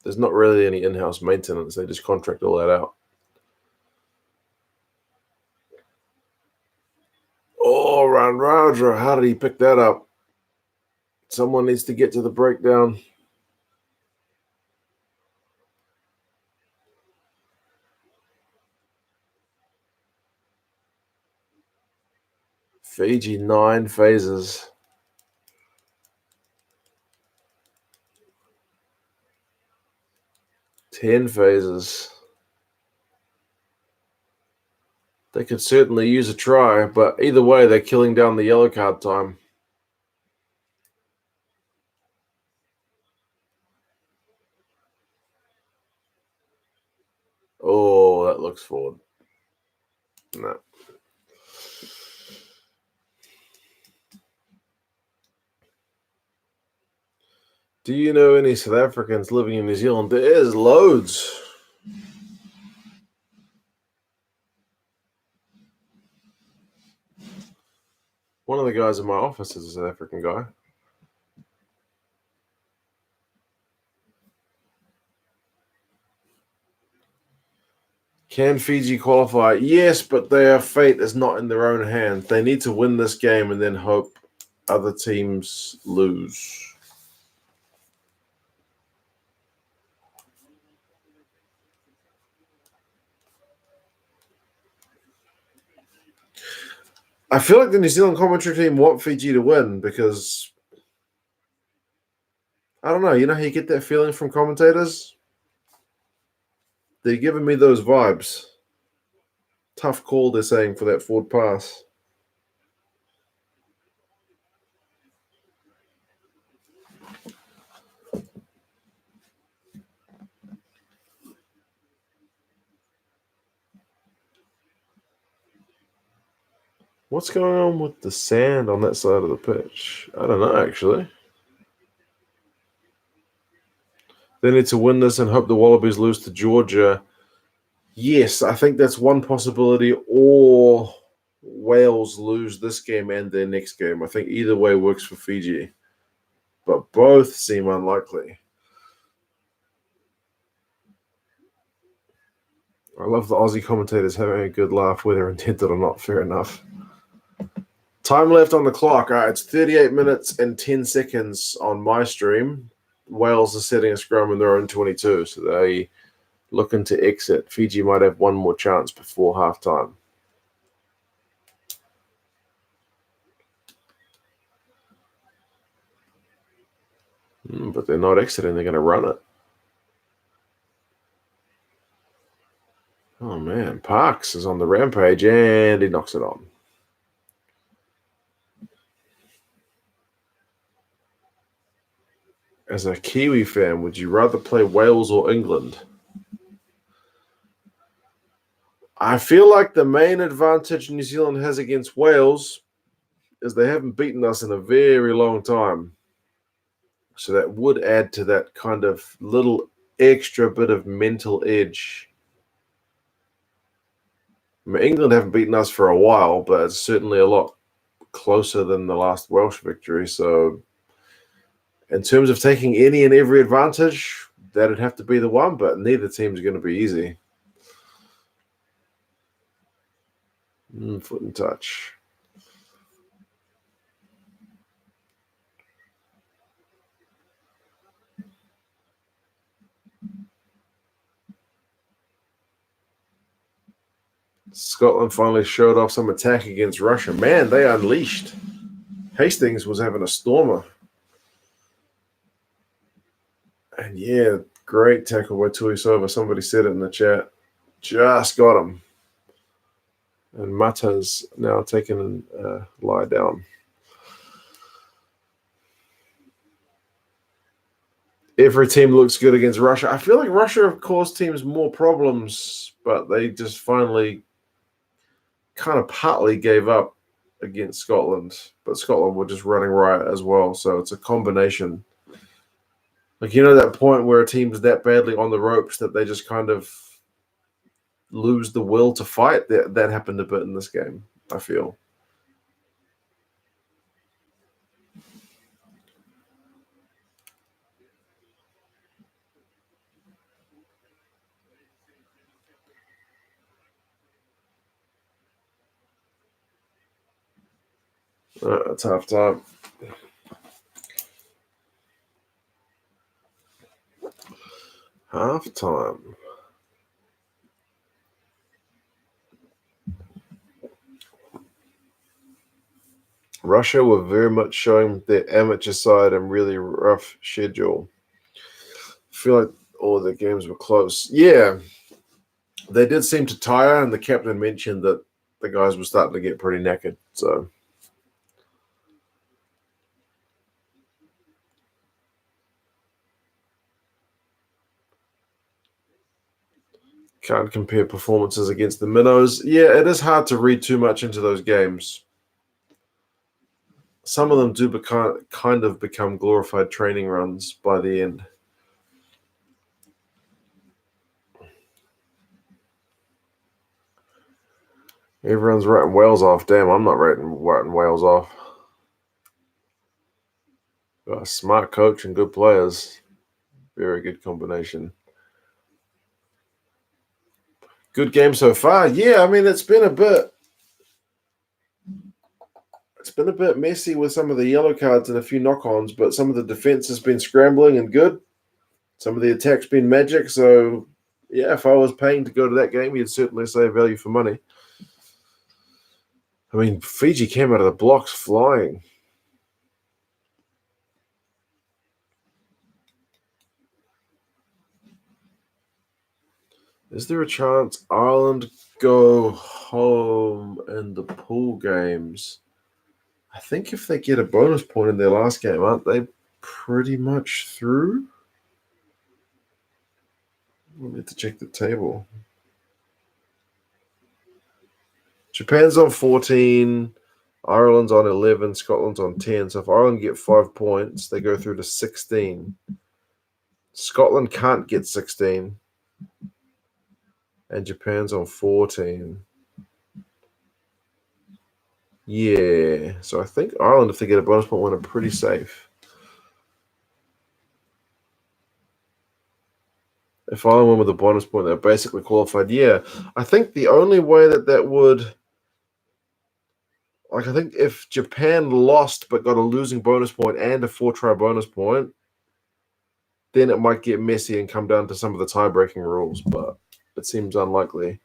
really any in-house maintenance. They just contract all that out. Oh, Ranraja, how did he pick that up? Someone needs to get to the breakdown. Fiji, 9 phases. 10 phases. They could certainly use a try, but either way, they're killing down the yellow card time. Oh, that looks forward. No. Do you know any South Africans living in New Zealand? There's loads. One of the guys in my office is a South African guy. Can Fiji qualify? Yes, but their fate is not in their own hands. They need to win this game and then hope other teams lose. I feel like the New Zealand commentary team want Fiji to win because, I don't know, you know how you get that feeling from commentators? They're giving me those vibes. Tough call, they're saying, for that forward pass. What's going on with the sand on that side of the pitch? I don't know, actually. They need to win this and hope the Wallabies lose to Georgia. Yes, I think that's one possibility, or Wales lose this game and their next game. I think either way works for Fiji, but both seem unlikely. I love the Aussie commentators having a good laugh, whether intended or not. Fair enough. Time left on the clock. All right, it's 38 minutes and 10 seconds on my stream. Wales is setting a scrum in their own 22, so they looking to exit. Fiji might have one more chance before halftime. But they're not exiting. They're going to run it. Oh, man. Parks is on the rampage, and he knocks it on. As a Kiwi fan, would you rather play Wales or England? I feel like the main advantage New Zealand has against Wales is they haven't beaten us in a very long time. So that would add to that kind of little extra bit of mental edge. I mean, England haven't beaten us for a while, but it's certainly a lot closer than the last Welsh victory. So in terms of taking any and every advantage, that'd have to be the one, but neither team's going to be easy. Foot and touch. Scotland finally showed off some attack against Russia. Man, they unleashed. Hastings was having a stormer. And yeah, great tackle by Tuisova. Somebody said it in the chat. Just got him. And Mata's now taken a lie down. Every team looks good against Russia. I feel like Russia have caused teams more problems, but they just finally kind of partly gave up against Scotland. But Scotland were just running riot as well. So it's a combination. Like, you know, that point where a team's that badly on the ropes that they just kind of lose the will to fight? That happened a bit in this game, I feel. It's half time. Half time. Russia were very much showing their amateur side and really rough schedule. I feel like all the games were close. Yeah, they did seem to tire, and the captain mentioned that the guys were starting to get pretty knackered. So can't compare performances against the minnows. Yeah, it is hard to read too much into those games. Some of them do kind of become glorified training runs by the end. Everyone's writing Wales off. Damn, I'm not writing Wales off. Got a smart coach and good players. Very good combination. Good game so far. Yeah, I mean, it's been a bit messy with some of the yellow cards and a few knock-ons, but some of the defense has been scrambling and good. Some of the attack's been magic. So, yeah, if I was paying to go to that game, you'd certainly say value for money. I mean, Fiji came out of the blocks flying. Is there a chance Ireland go home in the pool games? I think if they get a bonus point in their last game, aren't they pretty much through? We need to check the table. Japan's on 14, Ireland's on 11, Scotland's on 10. So if Ireland get 5 points, they go through to 16. Scotland can't get 16. And Japan's on 14. Yeah. So I think Ireland, if they get a bonus point, are pretty safe. If Ireland win with a bonus point, they're basically qualified. Yeah. I think the only way that would... Like, I think if Japan lost but got a losing bonus point and a 4-try bonus point, then it might get messy and come down to some of the tie-breaking rules, but it seems unlikely.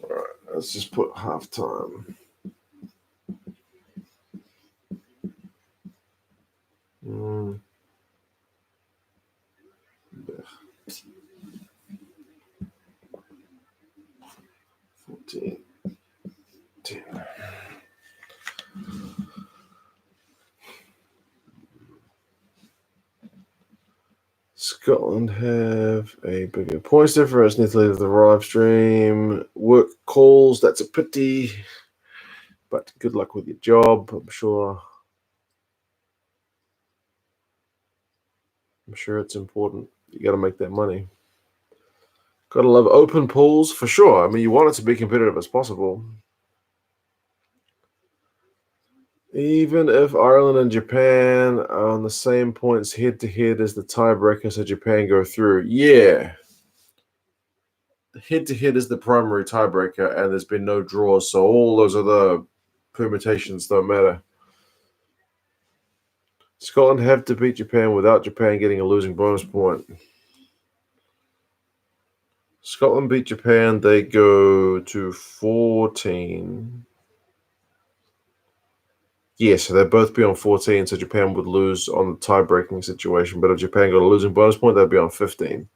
All right, let's just put halftime. Mm. 14, 10. Scotland have a bigger points difference. Need to leave the live stream. Work calls. That's a pity. But good luck with your job. I'm sure it's important. You got to make that money. Got to love open pools for sure. I mean, you want it to be competitive as possible. Even if Ireland and Japan are on the same points head-to-head as the tiebreaker, so Japan go through. Yeah. Head-to-head is the primary tiebreaker, and there's been no draws, so all those other permutations don't matter. Scotland have to beat Japan without Japan getting a losing bonus point. Scotland beat Japan, they go to 14. Yeah, so they'd both be on 14, so Japan would lose on the tie-breaking situation. But if Japan got a losing bonus point, they'd be on 15.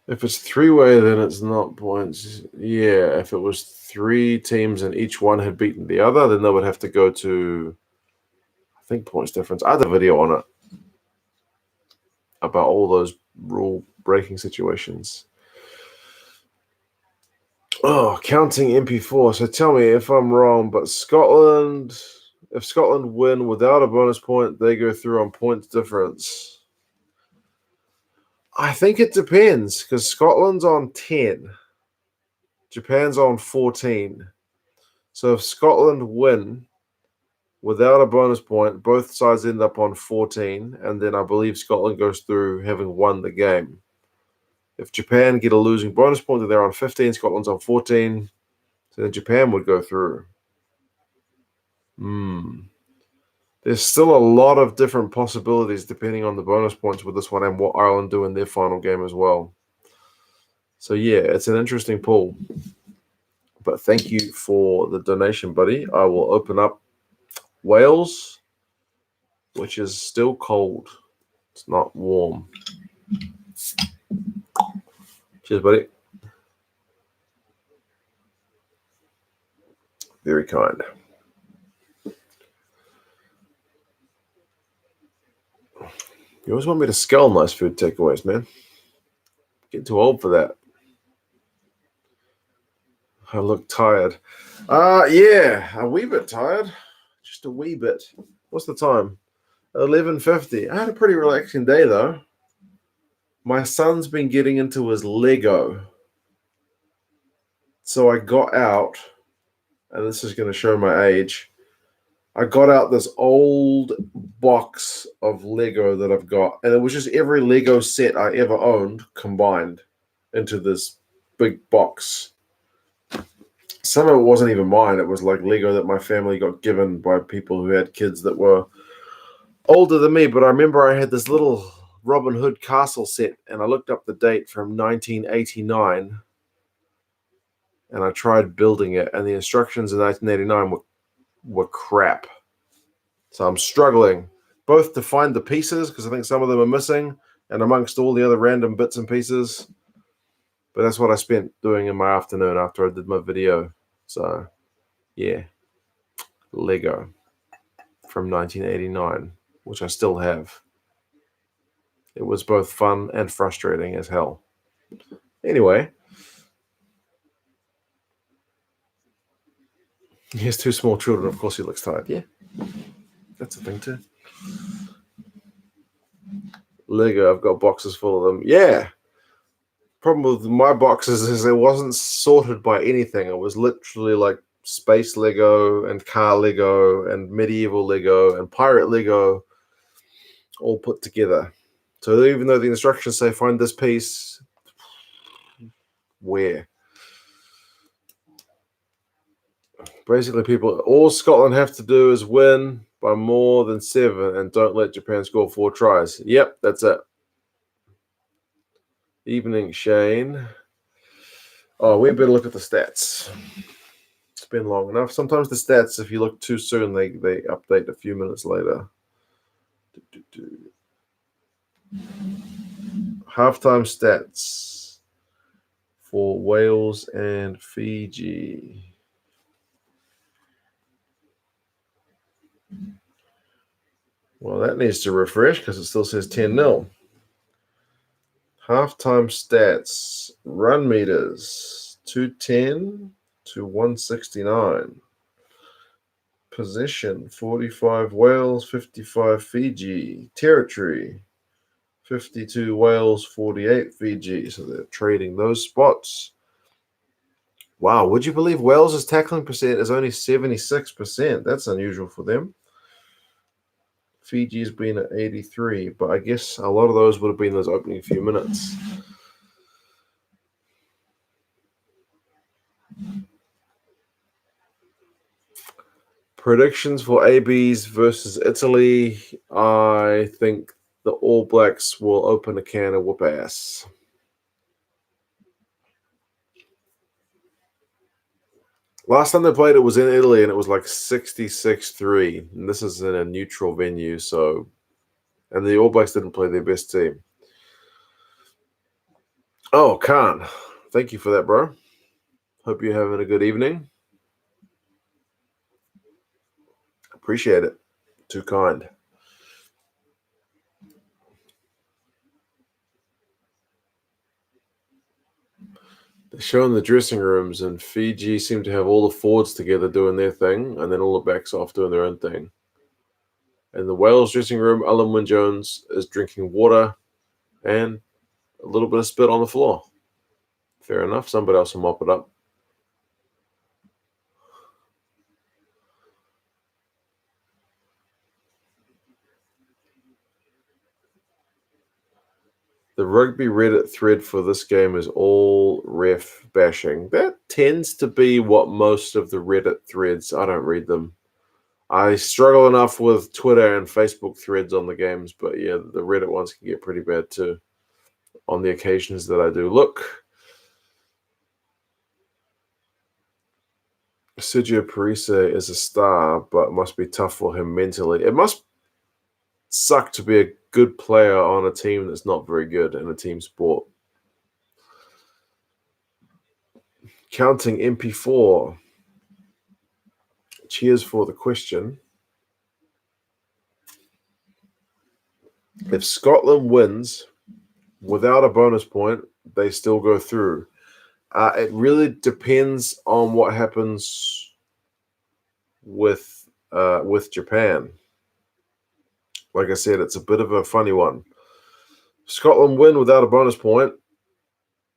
If it's three-way, then it's not points. Yeah, if it was 3 teams and each one had beaten the other, then they would have to go to, I think, points difference. I had a video on it about all those rule-breaking situations. Oh, counting MP4. So tell me if I'm wrong, but if Scotland win without a bonus point, they go through on points difference. I think it depends because Scotland's on 10. Japan's on 14. So if Scotland win without a bonus point, both sides end up on 14, and then I believe Scotland goes through having won the game. If Japan get a losing bonus point, then they're on 15, Scotland's on 14, so then Japan would go through. There's still a lot of different possibilities depending on the bonus points with this one and what Ireland do in their final game as well. So yeah, it's an interesting pool. But thank you for the donation, buddy. I will open up Wales, which is still cold. It's not warm. Cheers, buddy. Very kind. You always want me to scull nice food takeaways, man. Getting too old for that. I look tired. Yeah, a wee bit tired. Just a wee bit. What's the time? 11:50. I had a pretty relaxing day, though. My son's been getting into his Lego. So I got out, and this is going to show my age. I got out this old box of Lego that I've got, and it was just every Lego set I ever owned combined into this big box. Some of it wasn't even mine. It was like Lego that my family got given by people who had kids that were older than me. But I remember I had this little Robin Hood castle set, and I looked up the date from 1989, and I tried building it, and the instructions in 1989 were crap. So I'm struggling both to find the pieces because I think some of them are missing, and amongst all the other random bits and pieces. But that's what I spent doing in my afternoon after I did my video. So, yeah, Lego from 1989, which I still have. It was both fun and frustrating as hell. Anyway, he has 2 small children. Of course he looks tired. Yeah, that's a thing too. Lego, I've got boxes full of them. Yeah. Problem with my boxes is it wasn't sorted by anything. It was literally like space Lego and car Lego and medieval Lego and pirate Lego all put together. So even though the instructions say find this piece, where? Basically, all Scotland have to do is win by more than 7 and don't let Japan score 4 tries. Yep, that's it. Evening, Shane. Oh, we better look at the stats. It's been long enough. Sometimes the stats, if you look too soon, they update a few minutes later. Halftime stats for Wales and Fiji. Well, that needs to refresh because it still says 10-0. Halftime stats. Run meters, 210 to 169. Possession, 45 Wales, 55 Fiji. Territory, 52 Wales, 48 Fiji. So they're trading those spots. Wow, would you believe Wales' tackling percent is only 76%? That's unusual for them. Fiji's been at 83, but I guess a lot of those would have been those opening few minutes. Predictions for ABs versus Italy. I think the All Blacks will open a can of whoop ass. Last time they played it was in Italy, and it was like 66-3. And this is in a neutral venue, so... And the All Blacks didn't play their best team. Oh, Khan. Thank you for that, bro. Hope you're having a good evening. Appreciate it. Too kind. They're showing the dressing rooms, and Fiji seem to have all the forwards together doing their thing, and then all the backs off doing their own thing. In the Wales dressing room, Alan Wynne-Jones is drinking water and a little bit of spit on the floor. Fair enough. Somebody else will mop it up. The rugby Reddit thread for this game is all ref bashing. That tends to be what most of the Reddit threads, I don't read them. I struggle enough with Twitter and Facebook threads on the games, but yeah, the Reddit ones can get pretty bad too on the occasions that I do look. Sergio Parise is a star, but must be tough for him mentally. It must suck to be a good player on a team that's not very good in a team sport. Counting MP4. Cheers for the question. If Scotland wins without a bonus point, they still go through. It really depends on what happens with Japan. Like I said, it's a bit of a funny one. Scotland win without a bonus point,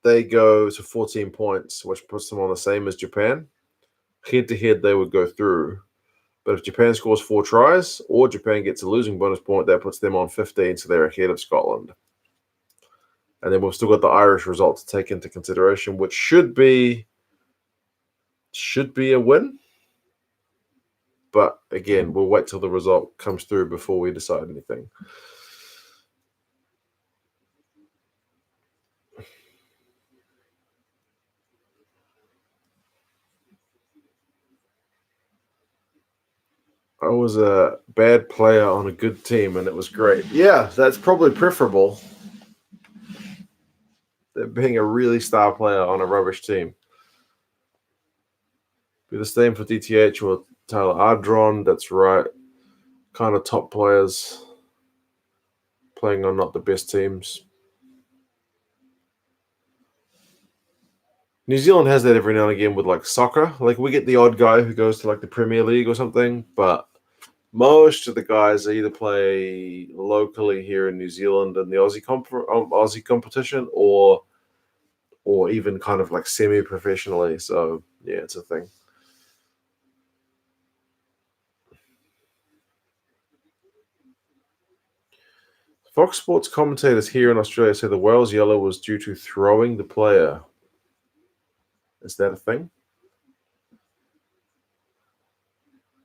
they go to 14 points, which puts them on the same as Japan. Head-to-head, they would go through. But if Japan scores 4 tries or Japan gets a losing bonus point, that puts them on 15, so they're ahead of Scotland. And then we've still got the Irish result to take into consideration, which should be a win. But again, we'll wait till the result comes through before we decide anything. I was a bad player on a good team, and it was great. Yeah, that's probably preferable than being a really star player on a rubbish team. Be the same for DTH or Tyler Ardron. That's right. Kind of top players playing on not the best teams. New Zealand has that every now and again with like soccer. Like we get the odd guy who goes to like the Premier League or something, but most of the guys either play locally here in New Zealand in the Aussie competition or even kind of like semi-professionally. So yeah, it's a thing. Fox Sports commentators here in Australia say the Wales yellow was due to throwing the player. Is that a thing?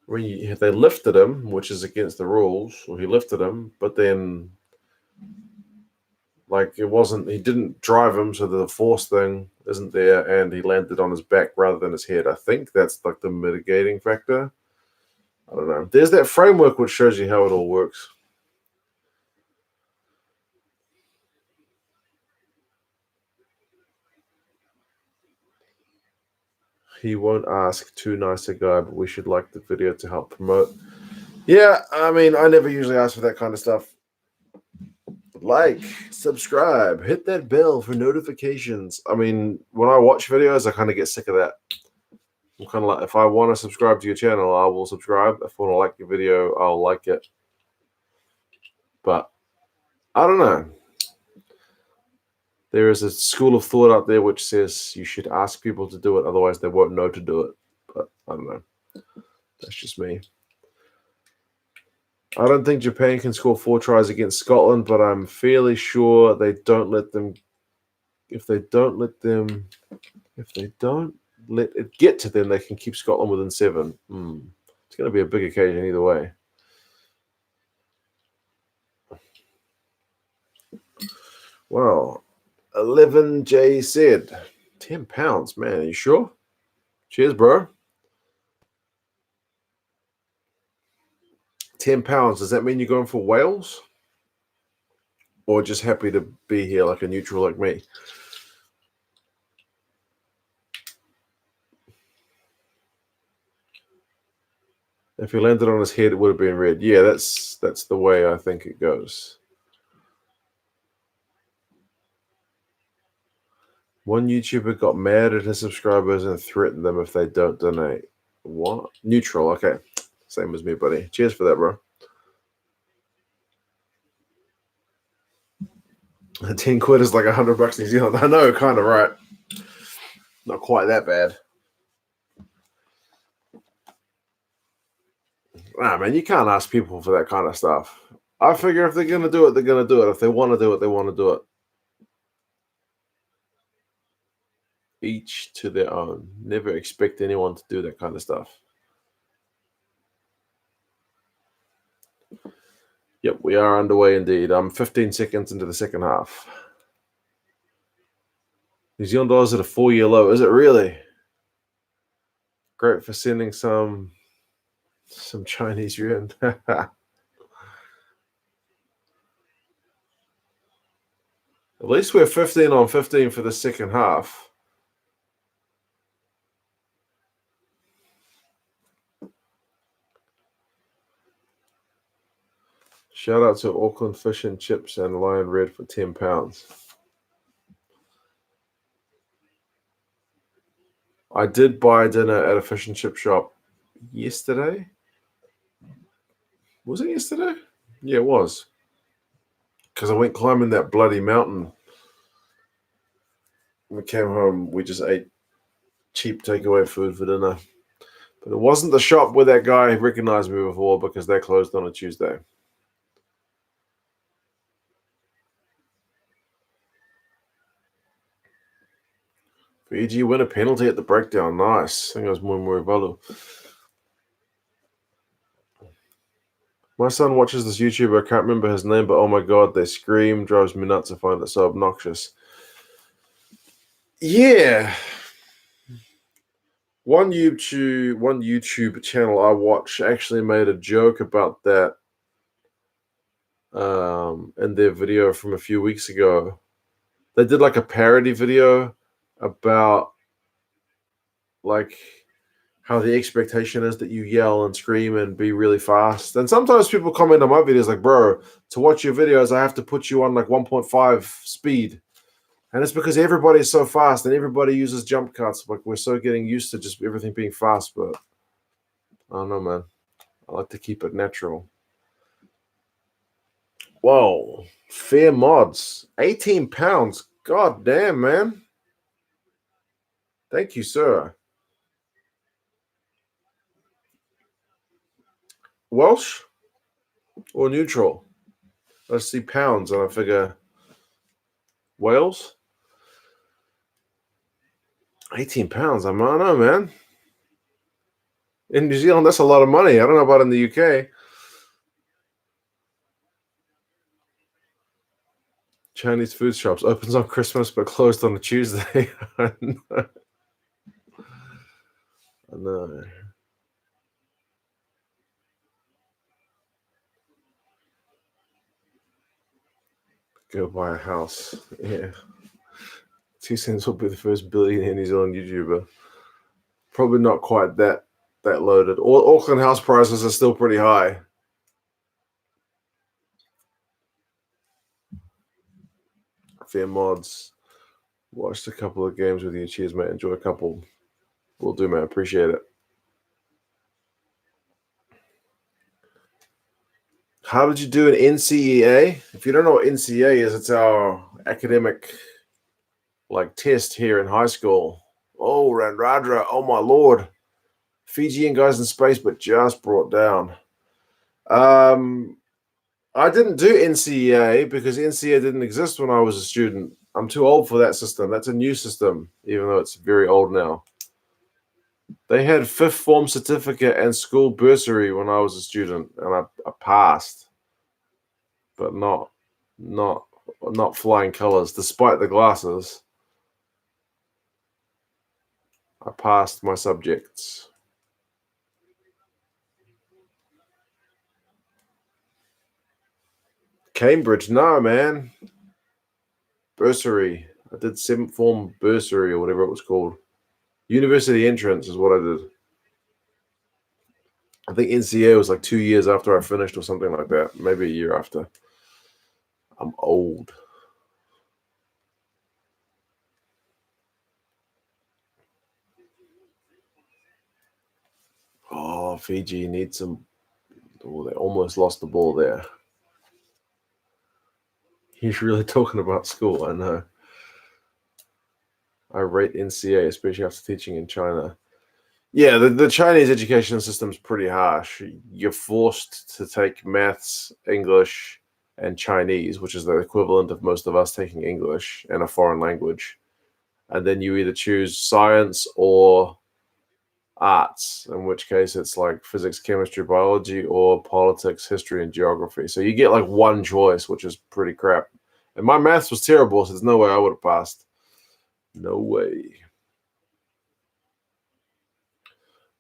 When they lifted him, which is against the rules, or he lifted him, but then like he didn't drive him, so the force thing isn't there, and he landed on his back rather than his head. I think that's like the mitigating factor. I don't know. There's that framework which shows you how it all works. He won't ask, too nice a guy, but we should like the video to help promote. Yeah, I mean, I never usually ask for that kind of stuff. Like, subscribe, hit that bell for notifications. I mean, when I watch videos, I kind of get sick of that. I'm kind of like, if I want to subscribe to your channel, I will subscribe. If I want to like your video, I'll like it. But I don't know. There is a school of thought out there which says you should ask people to do it, otherwise they won't know to do it. But I don't know. That's just me. I don't think Japan can score 4 tries against Scotland, but I'm fairly sure they don't let them. If they don't let it get to them, they can keep Scotland within 7. It's going to be a big occasion either way. Well, 11J said, £10, man. Are you sure? Cheers, bro. £10. Does that mean you're going for Wales? Or just happy to be here like a neutral like me? If he landed on his head, it would have been red. Yeah, that's the way I think it goes. One YouTuber got mad at his subscribers and threatened them if they don't donate. What? Neutral. Okay. Same as me, buddy. Cheers for that, bro. 10 quid is like $100 New Zealand. I know, kind of right. Not quite that bad. Nah, man, you can't ask people for that kind of stuff. I figure if they're going to do it, they're going to do it. If they want to do it, they want to do it. Each to their own. Never expect anyone to do that kind of stuff. Yep, we are underway indeed. I'm 15 seconds into the second half. New Zealand dollars at a 4-year low. Is it really? Great for sending some Chinese yuan. At least we're 15 on 15 for the second half. Shout out to Auckland Fish and Chips and Lion Red for £10. I did buy dinner at a fish and chip shop yesterday. Was it yesterday? Yeah, it was. Because I went climbing that bloody mountain. When we came home, we just ate cheap takeaway food for dinner. But it wasn't the shop where that guy recognized me before because they closed on a Tuesday. Fiji win a penalty at the breakdown. Nice. I think it was Murivalu. My son watches this YouTuber. I can't remember his name, but oh my God, they scream. Drives me nuts. I find it so obnoxious. Yeah. One YouTube channel I watch actually made a joke about that in their video from a few weeks ago. They did like a parody video about like how the expectation is that you yell and scream and be really fast. And sometimes people comment on my videos like, bro, to watch your videos, I have to put you on like 1.5 speed. And it's because everybody's so fast and everybody uses jump cuts. Like we're so getting used to just everything being fast, but I don't know, man. I like to keep it natural. Whoa, fair mods. £18. God damn, man. Thank you, sir. Welsh or neutral? I see pounds and I figure Wales. £18. I don't know, man. In New Zealand, that's a lot of money. I don't know about in the UK. Chinese food shops opens on Christmas but closed on a Tuesday. I know. Go buy a house. Yeah. 2 cents will be the first billionaire New Zealand YouTuber. Probably not quite that loaded. Auckland house prices are still pretty high. Fair mods. Watched a couple of games with you. Cheers, mate. Enjoy a couple. Will do, mate. Appreciate it. How did you do an NCEA? If you don't know what NCEA is, it's our academic test here in high school. Oh, Randradra. Oh, my Lord. Fijian guys in space, but just brought down. I didn't do NCEA because NCEA didn't exist when I was a student. I'm too old for that system. That's a new system, even though it's very old now. They had fifth form certificate and school bursary when I was a student, and I passed, but not not flying colors. Despite the glasses, I passed my subjects. Cambridge, no man. Bursary. I did seventh form bursary or whatever it was called. University entrance is what I did. I think NCA was like 2 years after I finished or something like that. Maybe a year after. I'm old. Oh, Fiji needs some. Oh, they almost lost the ball there. He's really talking about school. I know. I rate NCA, especially after teaching in China. Yeah, the Chinese education system is pretty harsh. You're forced to take maths, English, and Chinese, which is the equivalent of most of us taking English and a foreign language. And then you either choose science or arts, in which case it's like physics, chemistry, biology, or politics, history, and geography. So you get like one choice, which is pretty crap. And my maths was terrible, so there's no way I would have passed. No way.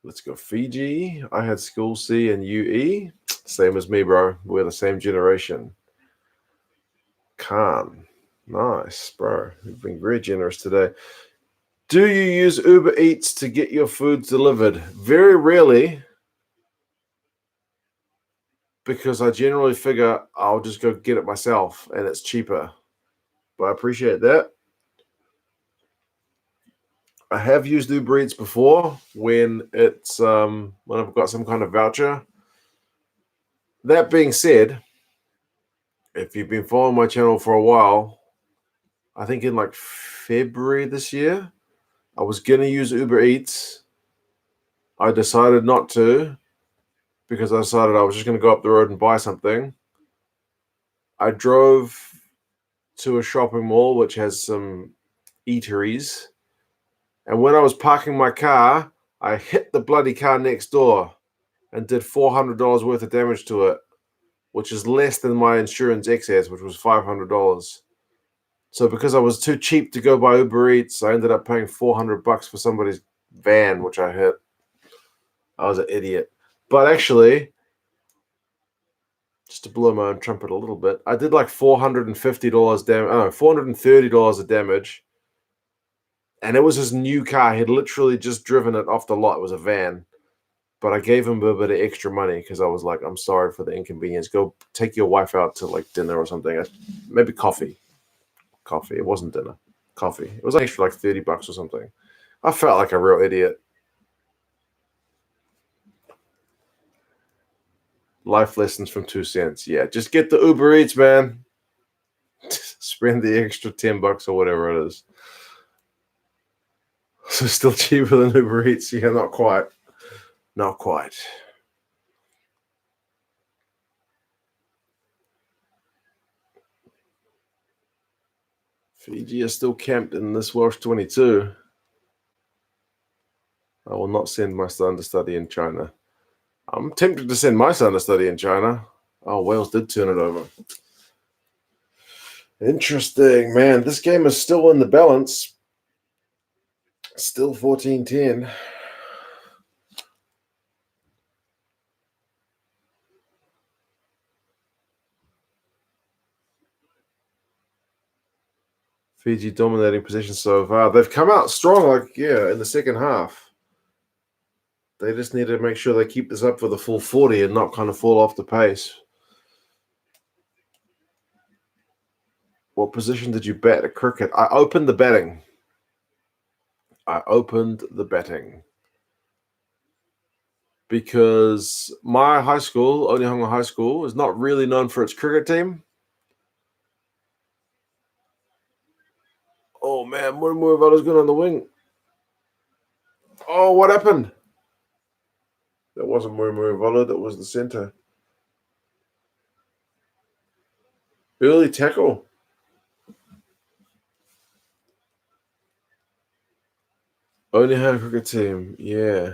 Let's go Fiji. I had school C and UE. Same as me, bro. We're the same generation. Khan. Nice, bro. You've been very generous today. Do you use Uber Eats to get your food delivered? Very rarely, because I generally figure I'll just go get it myself and it's cheaper. But I appreciate that. I have used Uber Eats before when it's when I've got some kind of voucher. That being said, if you've been following my channel for a while, I think in like February this year, I was gonna use Uber Eats. I decided not to because I decided I was just gonna go up the road and buy something. I drove to a shopping mall which has some eateries, and when I was parking my car, I hit the bloody car next door and did $400 worth of damage to it, which is less than my insurance excess, which was $500. So because I was too cheap to go buy Uber Eats, I ended up paying $400 for somebody's van, which I hit. I was an idiot. But actually, just to blow my own trumpet a little bit, I did like $450 damage. Oh, $430 of damage. And it was his new car. He'd literally just driven it off the lot. It was a van. But I gave him a bit of extra money because I was like, I'm sorry for the inconvenience. Go take your wife out to like dinner or something. Maybe coffee. Coffee. It wasn't dinner. Coffee. It was extra like $30 or something. I felt like a real idiot. Life lessons from 2 cents. Yeah, just get the Uber Eats, man. Spend the extra $10 or whatever it is. So still cheaper than Uber Eats. Yeah, not quite. Not quite. Fiji is still camped in this Welsh 22. I will not send my son to study in China. I'm tempted to send my son to study in China. Oh, Wales did turn it over. Interesting, man. This game is still in the balance. Still 14-10. Fiji dominating position so far. They've come out strong, like, yeah, in the second half. They just need to make sure they keep this up for the full 40 and not kind of fall off the pace. What position did you bet at cricket? I opened the betting. Because my high school, Onehunga High School, is not really known for its cricket team. Oh man, Murmurvala's good on the wing. Oh, what happened? That wasn't Murmurvala, that was the centre. Early tackle. Only had a cricket team. Yeah.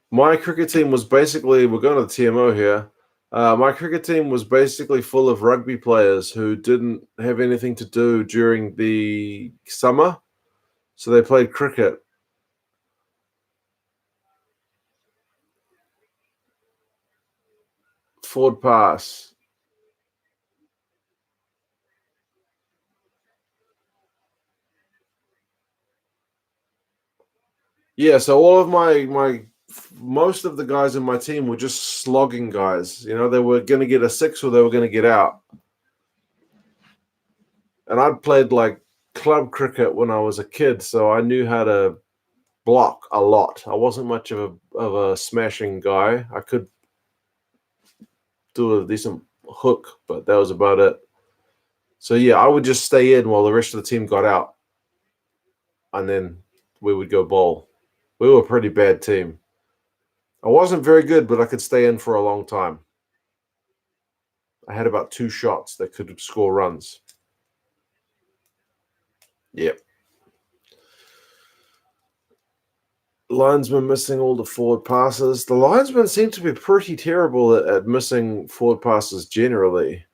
My cricket team was basically, we're going to the TMO here. My cricket team was basically full of rugby players who didn't have anything to do during the summer. So they played cricket. Forward pass. Yeah, so all of my most of the guys in my team were just slogging guys. You know, they were going to get a six or they were going to get out. And I'd played like club cricket when I was a kid, so I knew how to block a lot. I wasn't much of a smashing guy. I could do a decent hook, but that was about it. So yeah, I would just stay in while the rest of the team got out, and then we would go bowl. We were a pretty bad team. I wasn't very good, but I could stay in for a long time. I had about 2 shots that could score runs. Yep. Linesman missing all the forward passes. The linesmen seem to be pretty terrible at missing forward passes generally.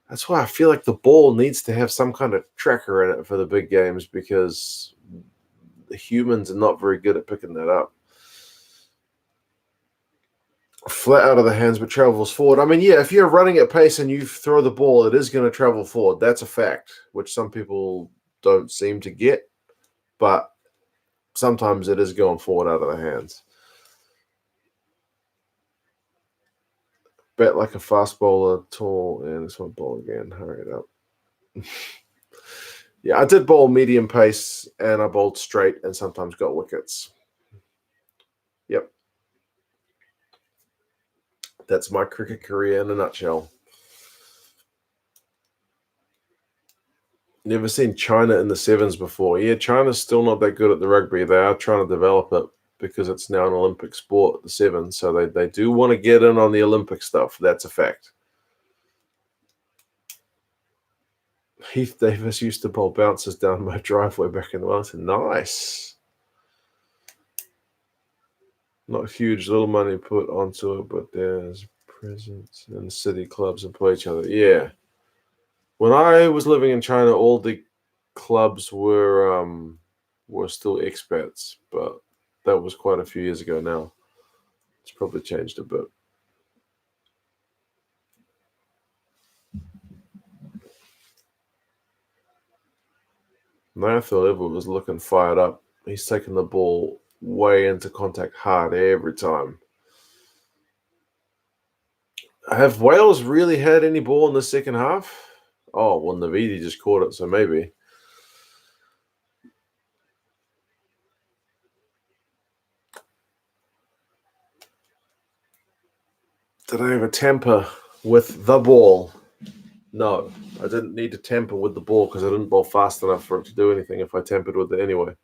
That's why I feel like the ball needs to have some kind of tracker in it for the big games because the humans are not very good at picking that up. Flat out of the hands, but travels forward. I mean, yeah, if you're running at pace and you throw the ball, it is going to travel forward. That's a fact, which some people don't seem to get. But sometimes it is going forward out of the hands. Bet like a fast bowler, tall, and this one ball again. Hurry it up. Yeah, I did bowl medium pace, and I bowled straight, and sometimes got wickets. Yep, that's my cricket career in a nutshell. Never seen China in the sevens before. Yeah, China's still not that good at the rugby. They are trying to develop it because it's now an Olympic sport, the sevens. So they do want to get in on the Olympic stuff. That's a fact. Heath Davis used to bowl bounces down my driveway back in the Wellington. Nice. Not huge, little money put onto it, but there's presence and city clubs employ each other. Yeah. When I was living in China, all the clubs were still expats, but that was quite a few years ago now. It's probably changed a bit. Nathal Everett was looking fired up. He's taken the ball way into contact hard every time. Have Wales really had any ball in the second half? Oh, well, Navidi just caught it, so maybe. Did I ever tamper with the ball? No, I didn't need to tamper with the ball because I didn't bowl fast enough for it to do anything if I tampered with it anyway.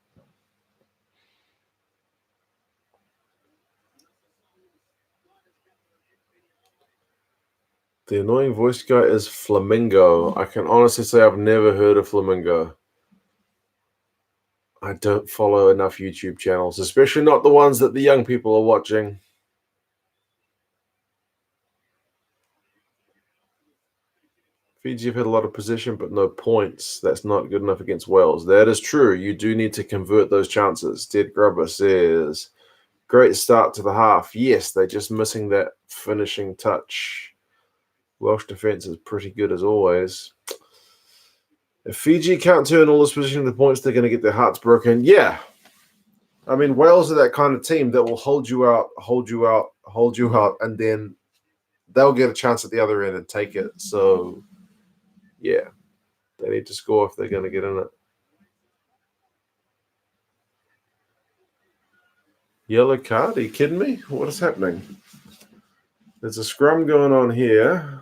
The annoying voice guy is Flamingo. I can honestly say I've never heard of Flamingo. I don't follow enough YouTube channels, especially not the ones that the young people are watching. Fiji have had a lot of possession, but no points. That's not good enough against Wales. That is true. You do need to convert those chances. Dead Grubber says, great start to the half. Yes, they're just missing that finishing touch. Welsh defence is pretty good as always. If Fiji can't turn all this position into points, they're going to get their hearts broken. Yeah. I mean, Wales are that kind of team that will hold you out, hold you out, hold you out, and then they'll get a chance at the other end and take it. So, yeah, they need to score if they're going to get in it. Yellow card? Are you kidding me? What is happening? There's a scrum going on here.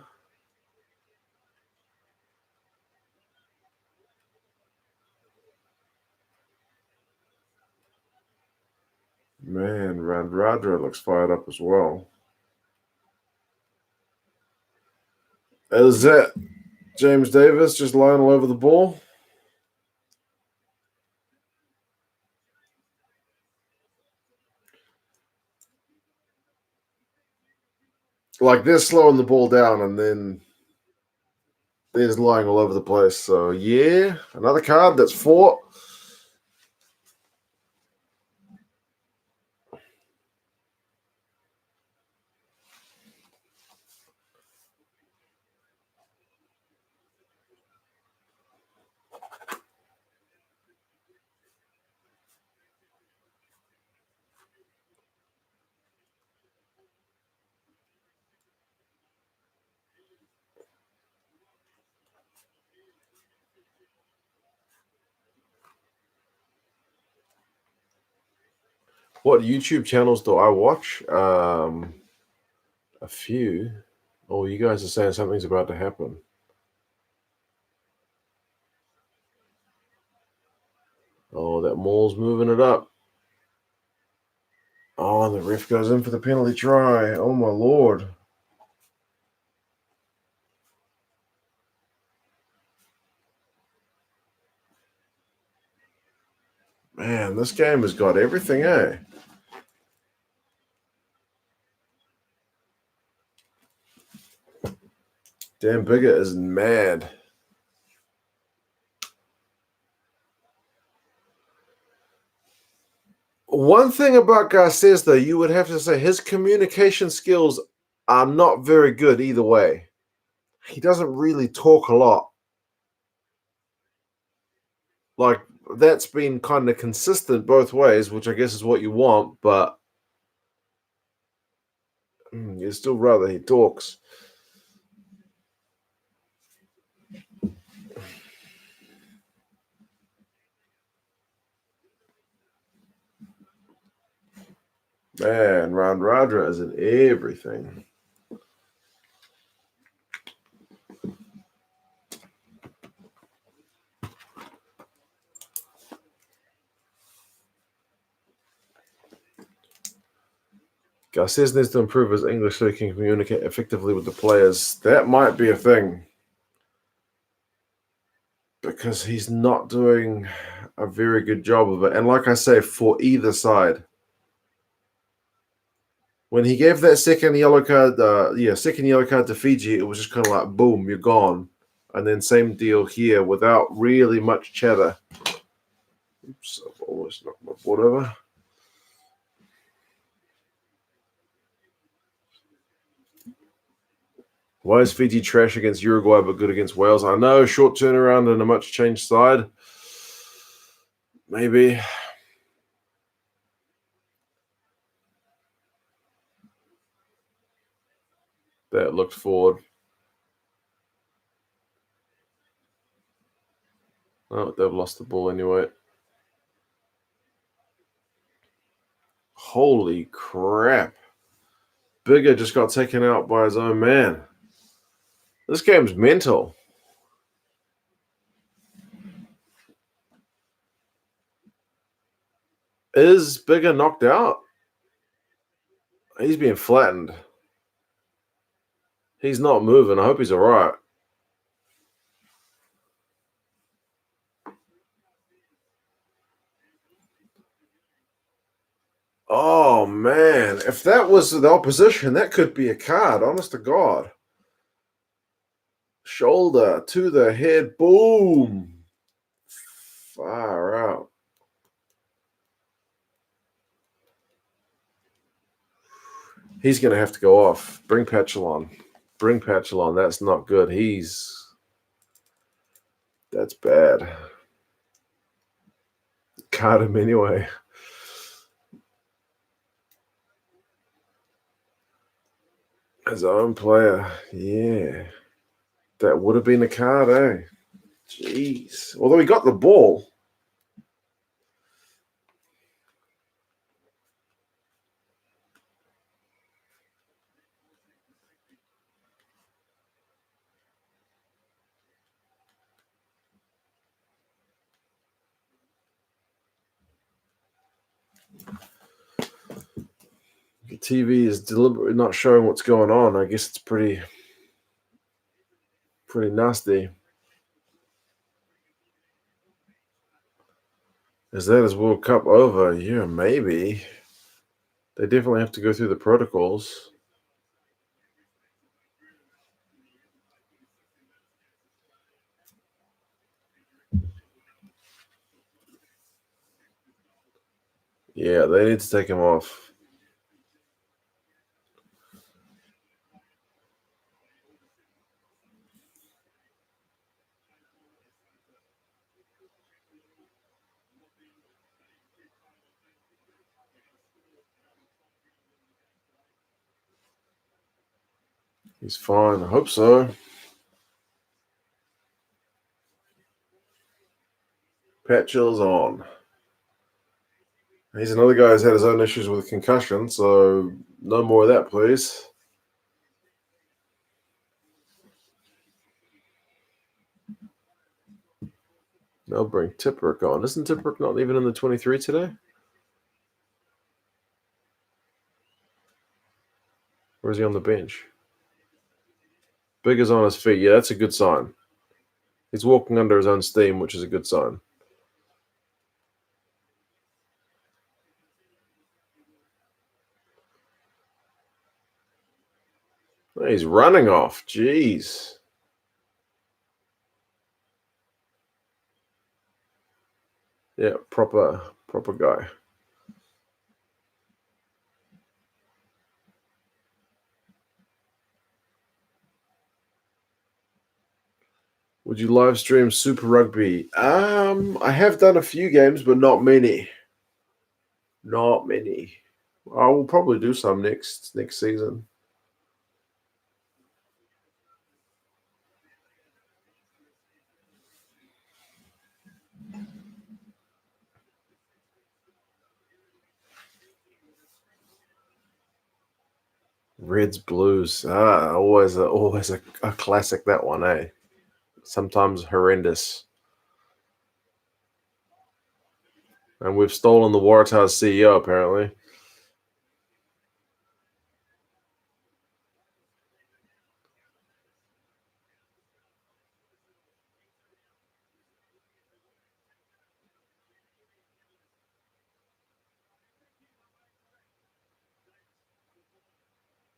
Man, Radra looks fired up as well. Is that James Davis just lying all over the ball? Like they're slowing the ball down and then they're just lying all over the place. So yeah, another card. That's 4. What YouTube channels do I watch? A few. Oh, you guys are saying something's about to happen. Oh, that Maul's moving it up. Oh, and the ref goes in for the penalty try. Oh, my Lord. Man, this game has got everything, eh? Dan Bigger is mad. One thing about Garces, though, you would have to say his communication skills are not very good either way. He doesn't really talk a lot. Like, that's been kind of consistent both ways, which I guess is what you want, but you'd still rather he talks. Man, Radra is in everything. Garces needs to improve his English so he can communicate effectively with the players. That might be a thing. Because he's not doing a very good job of it. And like I say, for either side. When he gave that second yellow card to Fiji, it was just kind of like, boom, you're gone. And then same deal here without really much chatter. Oops, I've almost knocked my board over. Why is Fiji trash against Uruguay but good against Wales? I know, short turnaround and a much changed side. Maybe. That looked forward. Oh, they've lost the ball anyway. Holy crap. Bigger just got taken out by his own man. This game's mental. Is Bigger knocked out? He's being flattened. He's not moving. I hope he's all right. Oh, man. If that was the opposition, that could be a card, honest to God. Shoulder to the head. Boom. Far out. He's going to have to go off. Bring Patchel on. That's not good. That's bad. Card him anyway. His own player. Yeah. That would have been a card, eh? Jeez. Although he got the ball. The TV is deliberately not showing what's going on. I guess it's pretty Pretty nasty. Is that his World Cup over? Yeah, maybe. They definitely have to go through the protocols. Yeah, they need to take him off. He's fine. I hope so. Pat Chill's on. He's another guy who's had his own issues with concussion, so no more of that, please. They'll bring Tipperick on. Isn't Tipperick not even in the 23 today? Or is he on the bench? Big is on his feet. Yeah, that's a good sign. He's walking under his own steam, which is a good sign. He's running off. Jeez. Yeah, proper guy. Would you live stream Super Rugby? I have done a few games, but not many. Not many. I will probably do some next season. Reds Blues. Always a classic, that one, eh? Sometimes horrendous. And we've stolen the Waratahs CEO, apparently.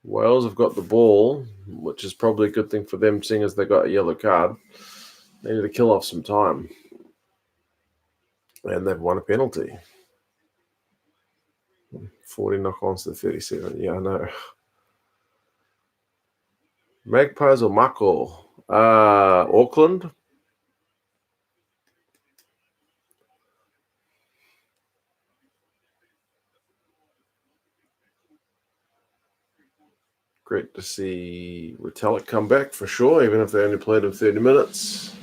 Wales have got the ball, which is probably a good thing for them, seeing as they got a yellow card. They need to kill off some time. And they've won a penalty. 40 knock-ons to 37. Yeah, I know. Magpies or Mako? Auckland. Great to see Retallick come back for sure, even if they only played him 30 minutes.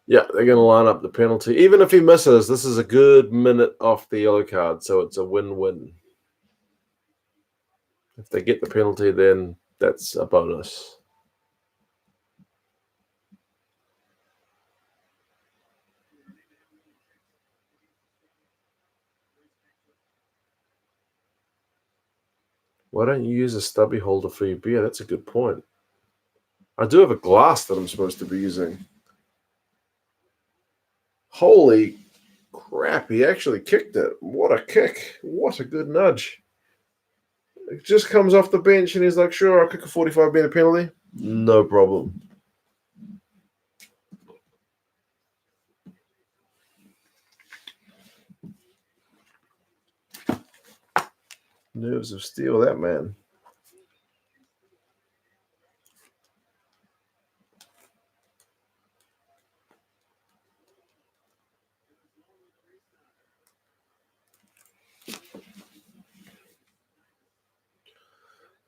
Yeah, they're going to line up the penalty. Even if he misses, this is a good minute off the yellow card, so it's a win-win. If they get the penalty, then that's a bonus. Why don't you use a stubby holder for your beer? That's a good point. I do have a glass that I'm supposed to be using. Holy crap, he actually kicked it. What a kick. What a good nudge. It just comes off the bench and he's like, sure, I'll kick a 45-minute penalty. No problem. Nerves of steel, that man.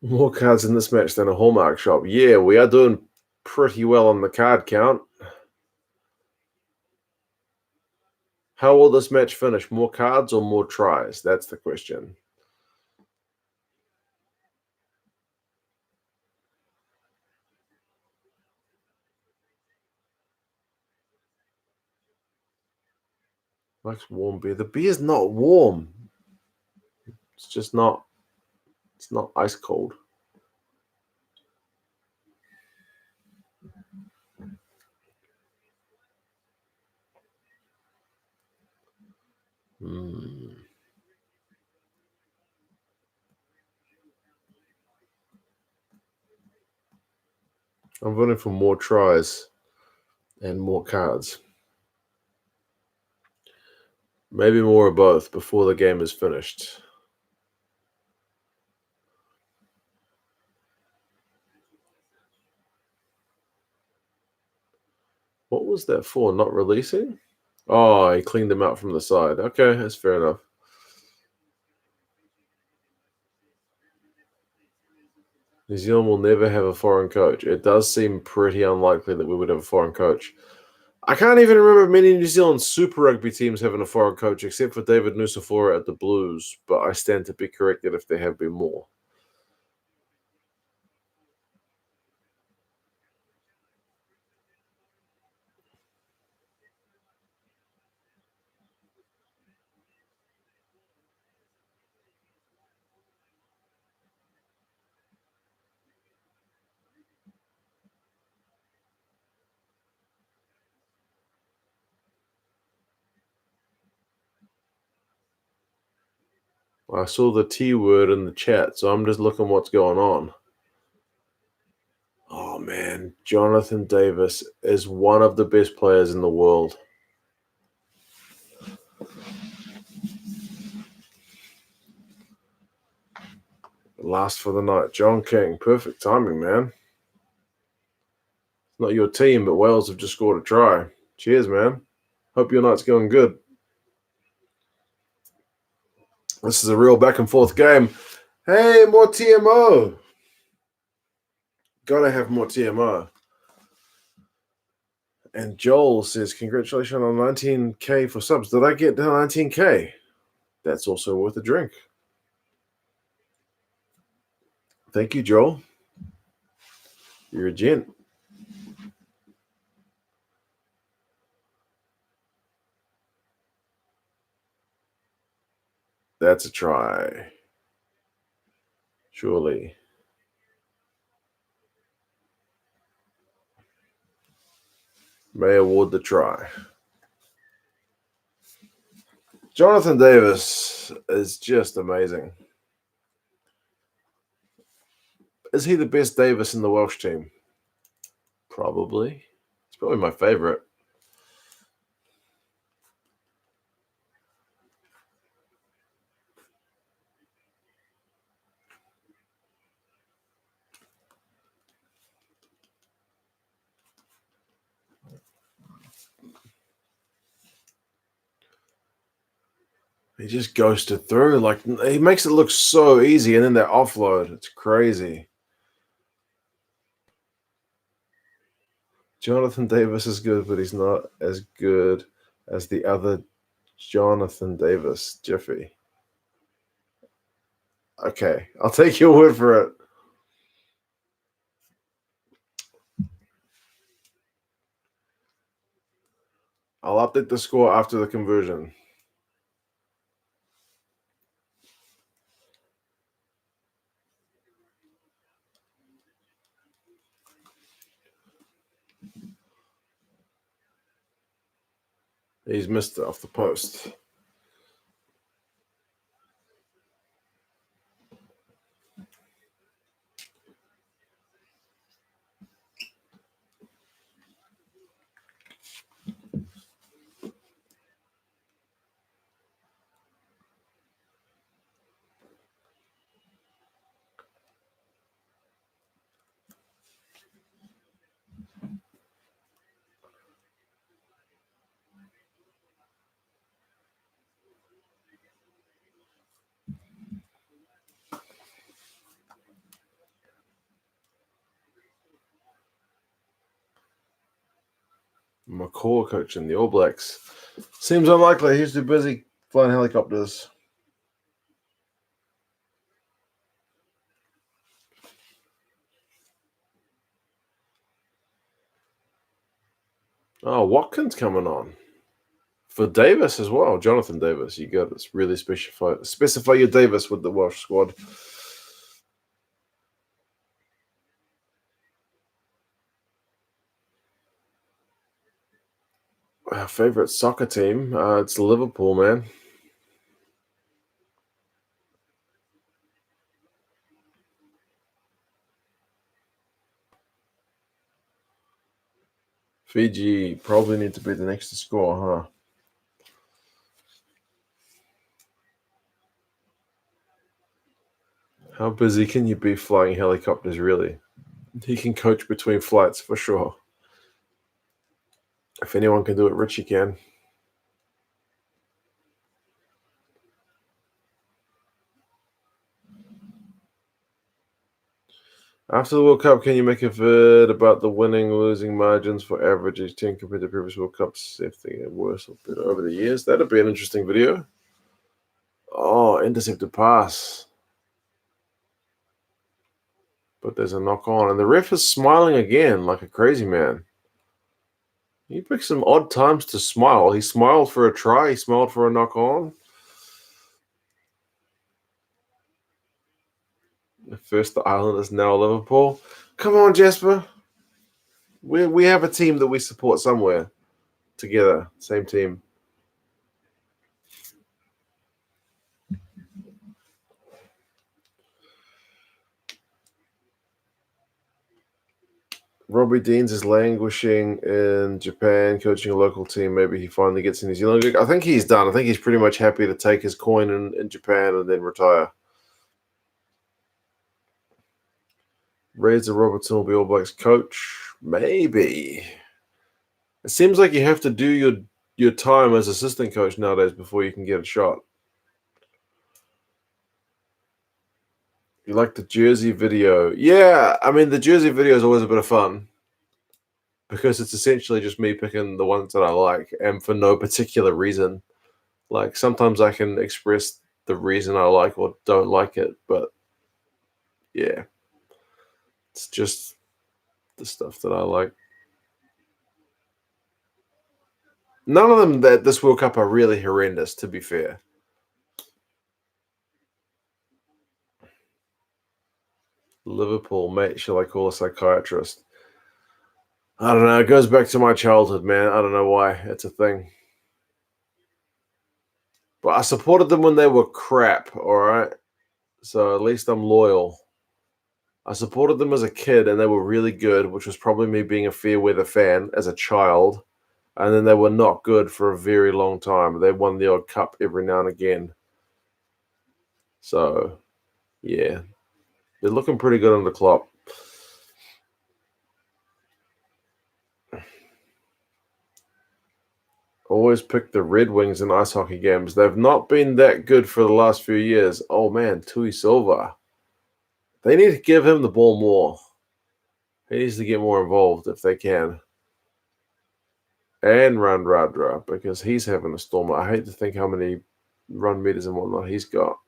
More cards in this match than a Hallmark shop. Yeah, we are doing pretty well on the card count. How will this match finish? More cards or more tries? That's the question. Likes warm beer. The beer's not warm. It's just not. It's not ice cold. I'm voting for more tries and more cards. Maybe more of both before the game is finished. What was that for? Not releasing? Oh, he cleaned them out from the side. Okay, that's fair enough. New Zealand will never have a foreign coach. It does seem pretty unlikely that we would have a foreign coach. I can't even remember many New Zealand Super Rugby teams having a foreign coach, except for David Nusafora at the Blues, but I stand to be corrected if there have been more. I saw the T word in the chat, so I'm just looking what's going on. Oh man, Jonathan Davis is one of the best players in the world. Last for the night, John King. Perfect timing, man. Not your team, but Wales have just scored a try. Cheers, man. Hope your night's going good. This is a real back and forth game. Hey, more TMO. Gotta have more TMO. And Joel says, congratulations on 19K for subs. Did I get to 19K? That's also worth a drink. Thank you, Joel. You're a gent. That's a try. Surely. May award the try. Jonathan Davis is just amazing. Is he the best Davis in the Welsh team? Probably. It's probably my favorite. He just ghosted through. Like, he makes it look so easy, and then that offload. It's crazy. Jonathan Davis is good, but he's not as good as the other Jonathan Davis, Jiffy. Okay, I'll take your word for it. I'll update the score after the conversion. He's missed it off the post. McCaw coaching the All Blacks. Seems unlikely. He's too busy flying helicopters. Oh, Watkins coming on. For Davis as well. Jonathan Davis. You got to really specify your Davis with the Welsh squad. Our favorite soccer team. It's Liverpool, man. Fiji probably need to be the next to score, huh? How busy can you be flying helicopters, really? He can coach between flights for sure. If anyone can do it, Richie can. After the World Cup, can you make a vid about the winning losing margins for average each team compared to previous World Cups, if they get worse or better over the years? That'd be an interesting video. Oh, intercepted pass. But there's a knock on, and the ref is smiling again like a crazy man. He picked some odd times to smile. He smiled for a try, he smiled for a knock on. First the Islanders, now Liverpool. Come on, Jasper. We have a team that we support somewhere together. Same team. Robbie Deans is languishing in Japan, coaching a local team. Maybe he finally gets in New Zealand. I think he's done. I think he's pretty much happy to take his coin in Japan and then retire. Razor Robertson will be All Blacks coach. Maybe. It seems like you have to do your time as assistant coach nowadays before you can get a shot. You like the jersey video? Yeah, I mean, the jersey video is always a bit of fun because it's essentially just me picking the ones that I like and for no particular reason. Like, sometimes I can express the reason I like or don't like it, but yeah, it's just the stuff that I like. None of them that this World Cup are really horrendous, to be fair. Liverpool, mate, shall I call a psychiatrist? I don't know. It goes back to my childhood, man. I don't know why. It's a thing. But I supported them when they were crap, all right? So at least I'm loyal. I supported them as a kid and they were really good, which was probably me being a fair weather fan as a child. And then they were not good for a very long time. They won the odd cup every now and again. So, yeah. They're looking pretty good under Klopp. Always pick the Red Wings in ice hockey games. They've not been that good for the last few years. Oh, man, Tui Silva. They need to give him the ball more. He needs to get more involved if they can. And Radra, because he's having a storm. I hate to think how many run meters and whatnot he's got.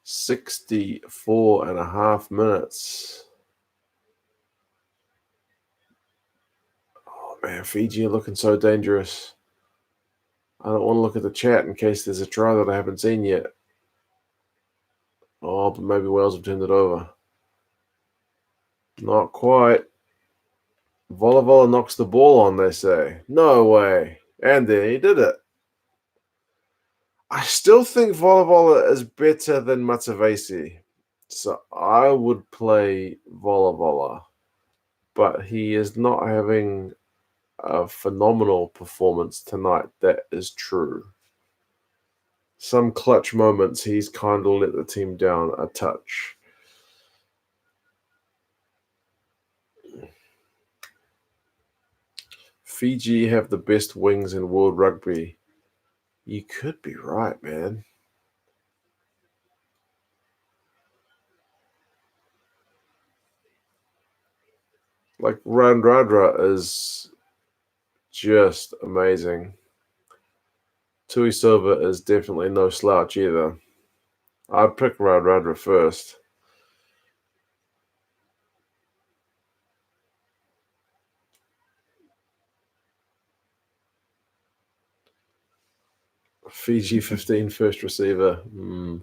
64.5 minutes. Oh, man, Fiji are looking so dangerous. I don't want to look at the chat in case there's a try that I haven't seen yet. Oh, but maybe Wales have turned it over. Not quite. Vola knocks the ball on, they say. No way. And then he did it. I still think Vola is better than Matavesi. So I would play Vola. But he is not having a phenomenal performance tonight. That is true. Some clutch moments, he's kind of let the team down a touch. Fiji have the best wings in world rugby. You could be right, man. Like, Radra is just amazing. Tui Silva is definitely no slouch either. I'd pick Radra first. Fiji 15 first receiver. Well,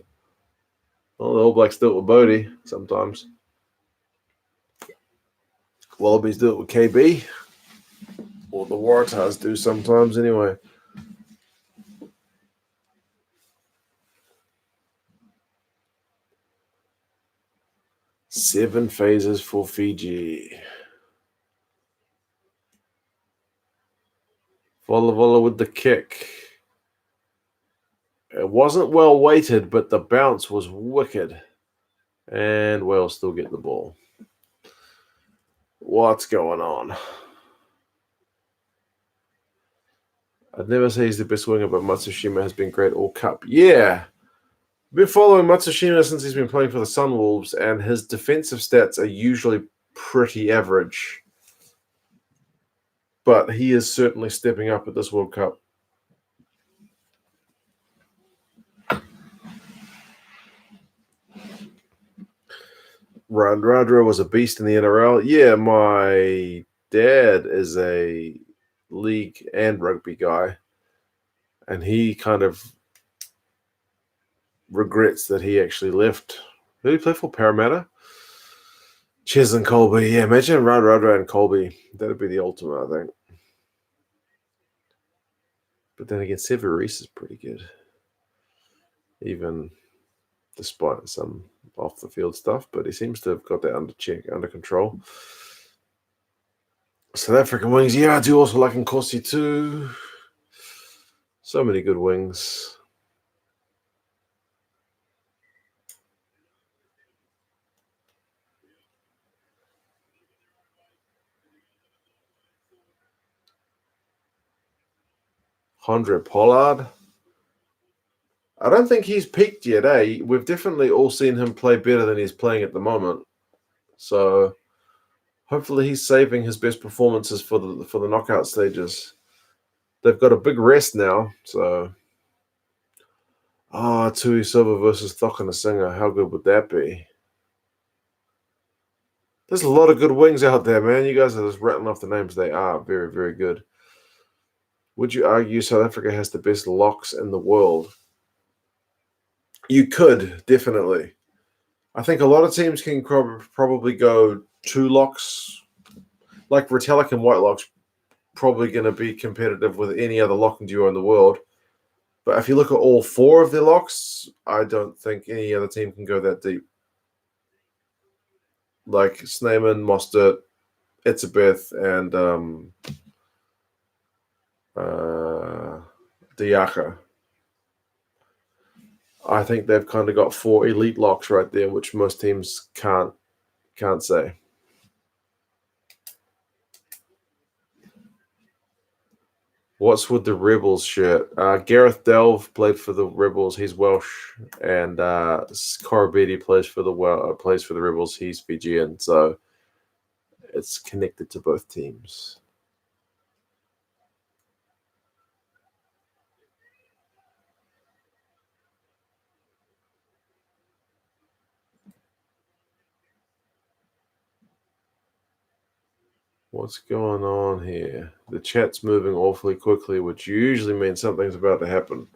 the All Blacks do it with Bodie sometimes. Wallabies do it with KB. Or the Waratahs do sometimes anyway. 7 phases for Fiji. Vola with the kick. It wasn't well weighted, but the bounce was wicked. And Wales still get the ball. What's going on? I'd never say he's the best winger, but Matsushima has been great all cup. Yeah. I've been following Matsushima since he's been playing for the Sunwolves, and his defensive stats are usually pretty average. But he is certainly stepping up at this World Cup. Randra was a beast in the NRL. Yeah, my dad is a league and rugby guy, and he kind of regrets that he actually left. Did he play for Parramatta? Ches and Colby. Yeah, imagine Randra and Colby. That'd be the ultimate, I think. But then again, Severis is pretty good, even despite some off the field stuff. But he seems to have got that under control. South African wings, yeah, I do also like Nkosi too. So many good wings. Andre Pollard. I don't think he's peaked yet, eh? We've definitely all seen him play better than he's playing at the moment. So hopefully he's saving his best performances for the knockout stages. They've got a big rest now, so Tui Silva versus Thokana Singer. How good would that be? There's a lot of good wings out there, man. You guys are just rattling off the names. They are very, very good. Would you argue South Africa has the best locks in the world? You could, definitely. I think a lot of teams can probably go 2 locks. Like Retallick and Whitelock's probably going to be competitive with any other locking duo in the world. But if you look at all 4 of their locks, I don't think any other team can go that deep. Like Snyman, Mostert, Etzebeth, and Diaka. I think they've kind of got 4 elite locks right there, which most teams can't say. What's with the Rebels shirt? Gareth Delve played for the Rebels. He's Welsh, and Corabidi plays for the Rebels. He's Fijian, so it's connected to both teams. What's going on here? The chat's moving awfully quickly, which usually means something's about to happen.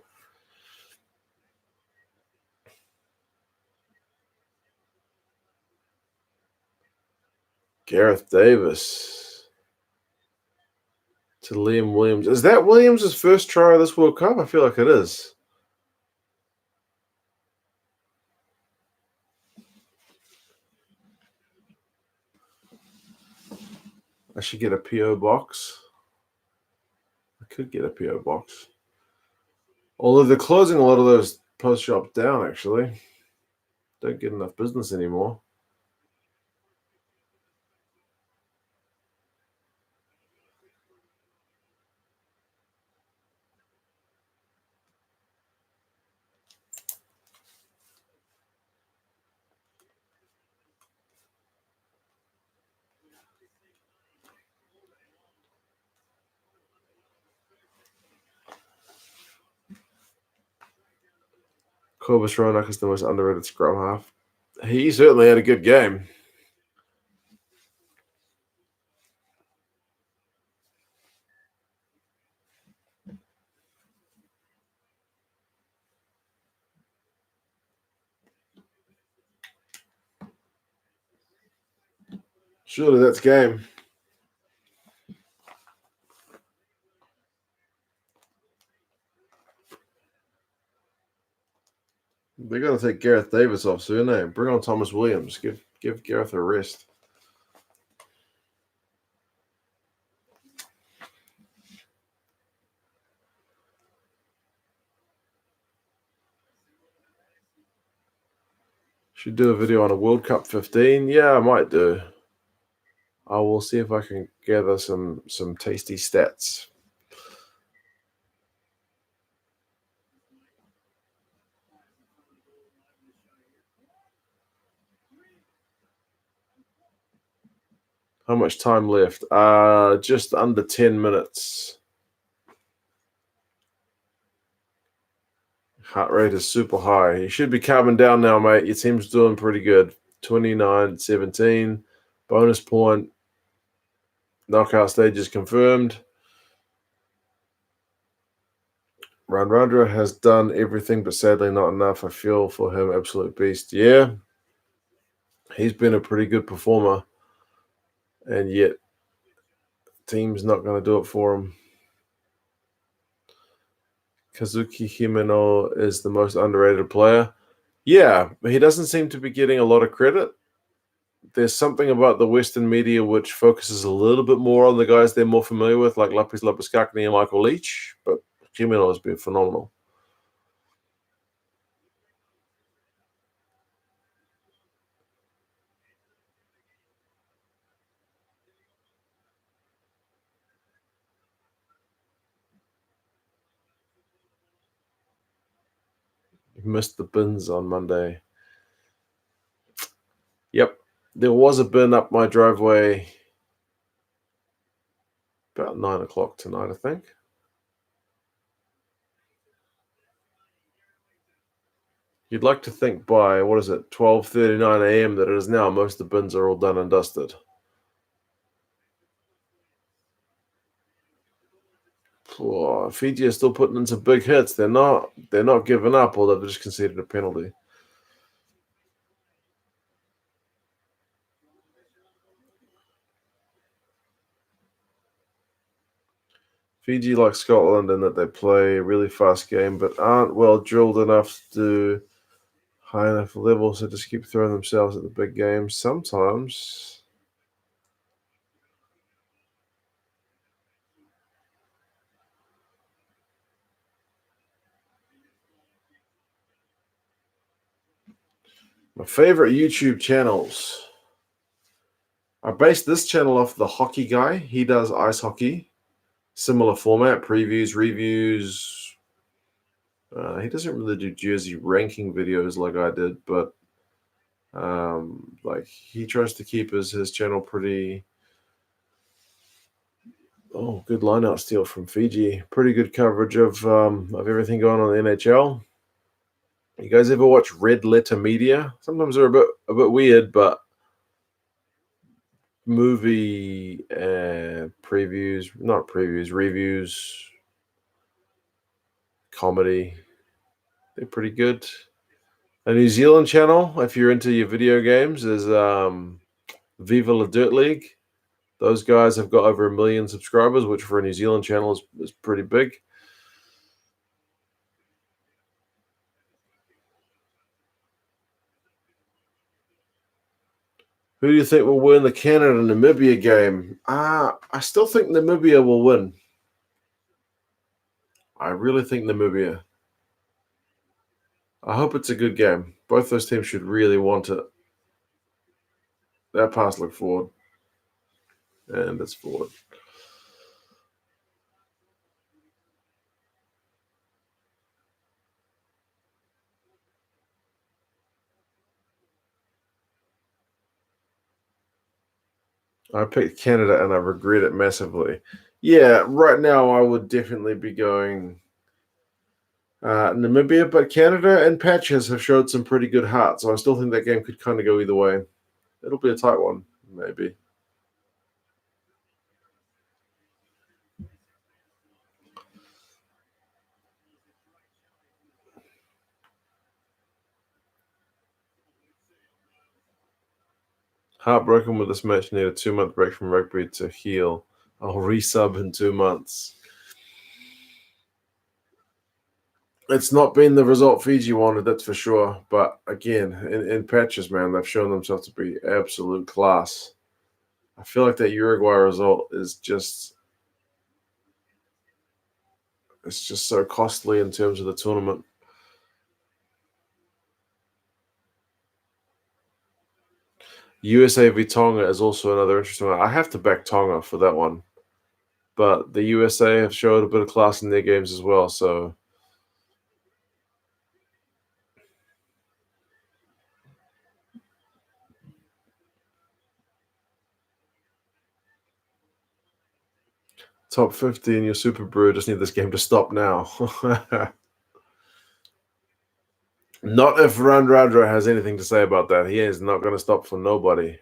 Gareth Davis to Liam Williams. Is that Williams' first try of this World Cup? I feel like it is. I should get a P.O. box. I could get a P.O. box. Although they're closing a lot of those post shops down, actually. Don't get enough business anymore. Corbus Roanoke is the most underrated scrum half. He certainly had a good game. Surely that's game. They're going to take Gareth Davis off soon, eh? Bring on Thomas Williams. Give Give Gareth a rest. Should do a video on a World Cup 15. Yeah, I might do. I will see if I can gather some tasty stats. How much time left? Just under 10 minutes. Heart rate is super high. You should be calming down now, mate. Your team's doing pretty good. 29-17. Bonus point. Knockout stage is confirmed. Randra has done everything, but sadly not enough. I feel for him. Absolute beast. Yeah. He's been a pretty good performer. And yet, team's not going to do it for him. Kazuki Himeno is the most underrated player. Yeah, he doesn't seem to be getting a lot of credit. There's something about the Western media which focuses a little bit more on the guys they're more familiar with, like Lapis Lapiskakni and Michael Leach, but Himeno has been phenomenal. Missed the bins on Monday. Yep, there was a bin up my driveway about 9 o'clock tonight, I think. You'd like to think by, 12:39 a.m. that it is now, most of the bins are all done and dusted. Oh, Fiji are still putting in some big hits. They're not giving up, although they've just conceded a penalty. Fiji, like Scotland, in that they play a really fast game, but aren't well drilled enough to do high enough levels to just keep throwing themselves at the big games. Sometimes. My favorite YouTube channels. I based this channel off the hockey guy. He does ice hockey. Similar format, previews, reviews. He doesn't really do jersey ranking videos like I did, but like he tries to keep his channel pretty. Oh, good line-out steal from Fiji. Pretty good coverage of everything going on in the NHL. You guys ever watch Red Letter Media? Sometimes they're a bit weird, but movie reviews, comedy. They're pretty good. A New Zealand channel, if you're into your video games, is Viva La Dirt League. Those guys have got over 1 million subscribers, which for a New Zealand channel is pretty big. Who do you think will win the Canada-Namibia game? I still think Namibia will win. I really think Namibia. I hope it's a good game. Both those teams should really want it. That pass looked forward. And it's forward. I picked Canada and I regret it massively. Yeah, right now I would definitely be going Namibia, but Canada and Patches have showed some pretty good heart, so I still think that game could kind of go either way. It'll be a tight one, maybe. Heartbroken with this match. Need a 2-month break from rugby to heal. I'll resub in 2 months. It's not been the result Fiji wanted, that's for sure. But again, in patches, man, they've shown themselves to be absolute class. I feel like that Uruguay result is just it's just so costly in terms of the tournament. USA v Tonga is also another interesting one. I have to back Tonga for that one. But the USA have showed a bit of class in their games as well, so top 50 in your Super Brew. Just need this game to stop now. Not if Randrandra has anything to say about that. He is not going to stop for nobody.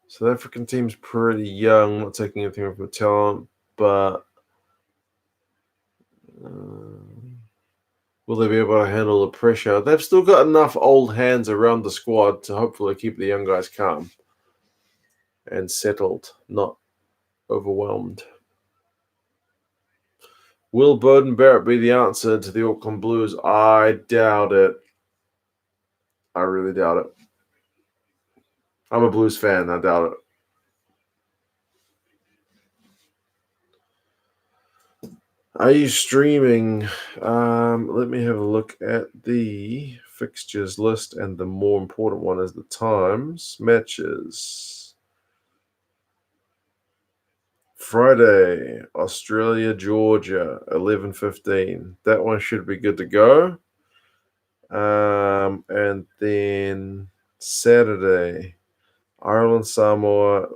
South African team's pretty young, not taking anything from the talent, but will they be able to handle the pressure? They've still got enough old hands around the squad to hopefully keep the young guys calm and settled, not overwhelmed. Will Bowden Barrett be the answer to the Auckland Blues? I doubt it. I really doubt it. I'm a Blues fan. I doubt it. Are you streaming? Let me have a look at the fixtures list, and the more important one is the times. Matches. Friday, Australia, Georgia, 11:15. That one should be good to go. And then Saturday, Ireland, Samoa,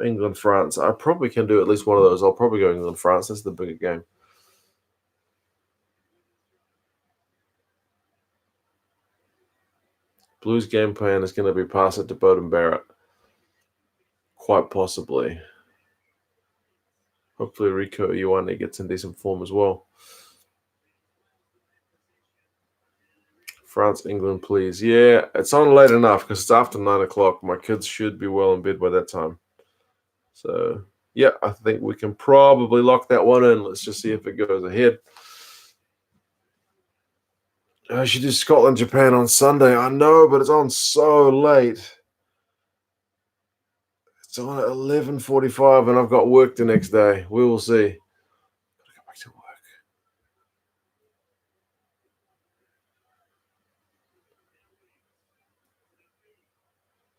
England, France. I probably can do at least one of those. I'll probably go England, France. That's the bigger game. Blues game plan is going to be pass it to Bowden Barrett. Quite possibly. Hopefully Rico Ioane gets in decent form as well. France, England, please. Yeah, it's on late enough because it's after 9 o'clock. My kids should be well in bed by that time. So, yeah, I think we can probably lock that one in. Let's just see if it goes ahead. I should do Scotland, Japan on Sunday. I know, but it's on so late. It's on at 11:45 and I've got work the next day. We will see. Gotta go back to work.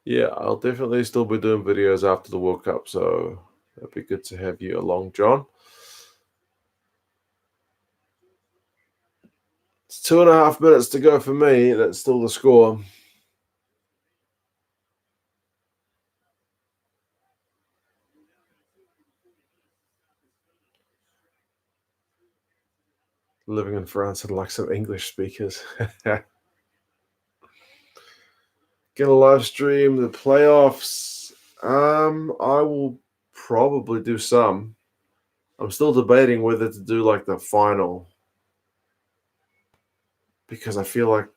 Yeah, I'll definitely still be doing videos after the World Cup, so it'd be good to have you along, John. It's 2.5 minutes to go for me. That's still the score. Living in France and like some English speakers. Get a live stream, the playoffs. I will probably do some. I'm still debating whether to do like the final because I feel like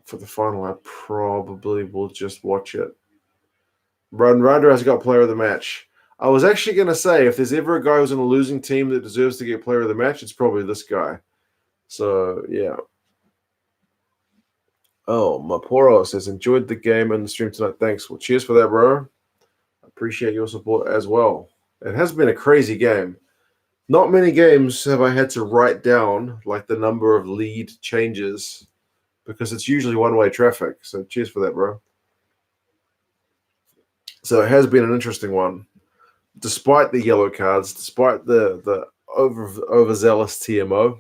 for the final I probably will just watch it. Ryder has got player of the match. I was actually going to say if there's ever a guy who's in a losing team that deserves to get player of the match, it's probably this guy. So yeah. Oh, Maporo says enjoyed the game and the stream tonight. Thanks. Well, cheers for that, bro. Appreciate your support as well. It has been a crazy game. Not many games have I had to write down like the number of lead changes because it's usually one-way traffic. So cheers for that, bro. So it has been an interesting one. Despite the yellow cards, despite the overzealous TMO,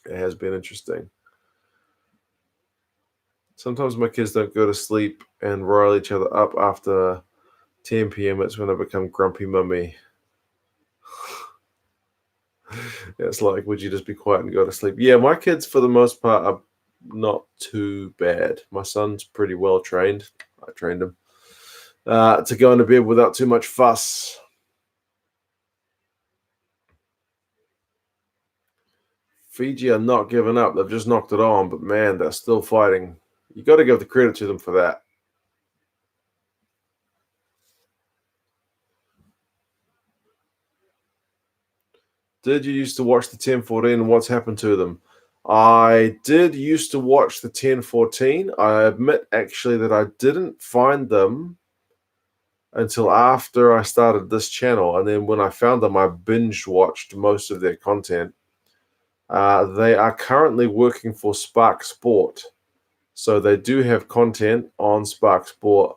it has been interesting. Sometimes my kids don't go to sleep and rile each other up after 10 p.m. It's when I become grumpy mummy. It's like, would you just be quiet and go to sleep? Yeah, my kids, for the most part, are not too bad. My son's pretty well trained. I trained him to go into bed without too much fuss. Fiji are not giving up. They've just knocked it on, but man, they're still fighting. You got to give the credit to them for that. Did you used to watch the 10-14 and what's happened to them? I did used to watch the 10-14. I admit actually that I didn't find them until after I started this channel. And then when I found them, I binge watched most of their content. They are currently working for Spark Sport. So they do have content on Spark Sport,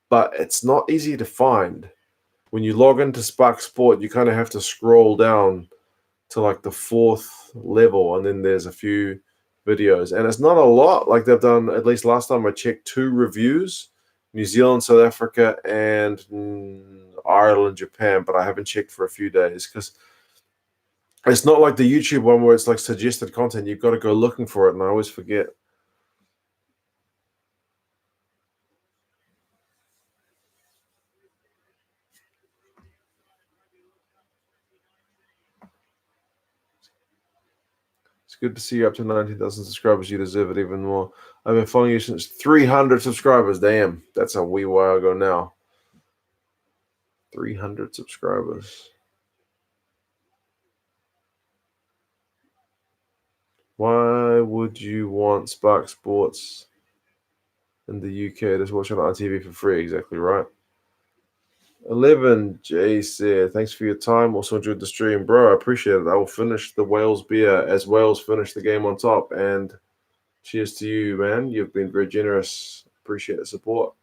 but it's not easy to find. When you log into Spark Sport, you kind of have to scroll down to like the 4th level, and then there's a few videos. And it's not a lot. Like they've done, at least last time I checked, 2 reviews, New Zealand, South Africa, and Ireland, Japan, but I haven't checked for a few days because it's not like the YouTube one where it's like suggested content. You've got to go looking for it, and I always forget. It's good to see you up to 19,000 subscribers. You deserve it even more. I've been following you since 300 subscribers. Damn, that's a wee while ago now. 300 subscribers. Why would you want Spark Sports in the UK? Just watch it on TV for free. Exactly right. 11 J said, thanks for your time. Also enjoyed the stream, bro. I appreciate it. I will finish the Wales beer as Wales finish the game on top. And cheers to you, man. You've been very generous. Appreciate the support.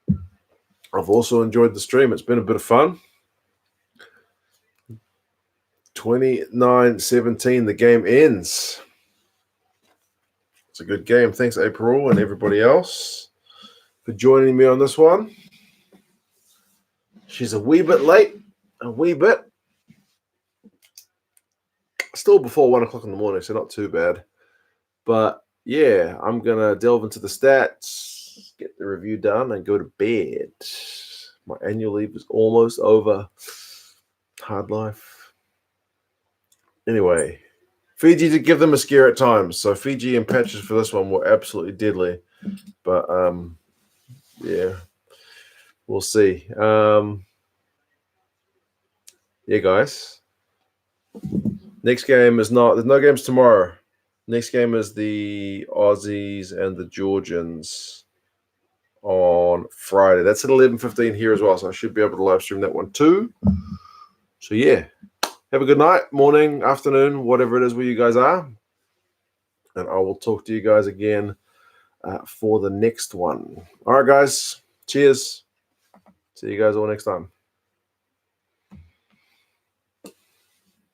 I've also enjoyed the stream. It's been a bit of fun. 29-17, the game ends. It's a good game. Thanks, April, and everybody else for joining me on this one. She's a wee bit late, a wee bit. Still before 1 o'clock in the morning, so not too bad. But yeah, I'm going to delve into the stats, get the review done, and go to bed. My annual leave is almost over. Hard life. Anyway, Fiji did give them a scare at times. So Fiji and patches for this one were absolutely deadly. But yeah, we'll see. Yeah, guys. Next game is not. There's no games tomorrow. Next game is the Aussies and the Georgians on Friday. That's at 11:15 here as well, so I should be able to live stream that one too. So yeah, have a good night, morning, afternoon, whatever it is where you guys are, and I will talk to you guys again for the next one. All right, guys. Cheers. See you guys all next time.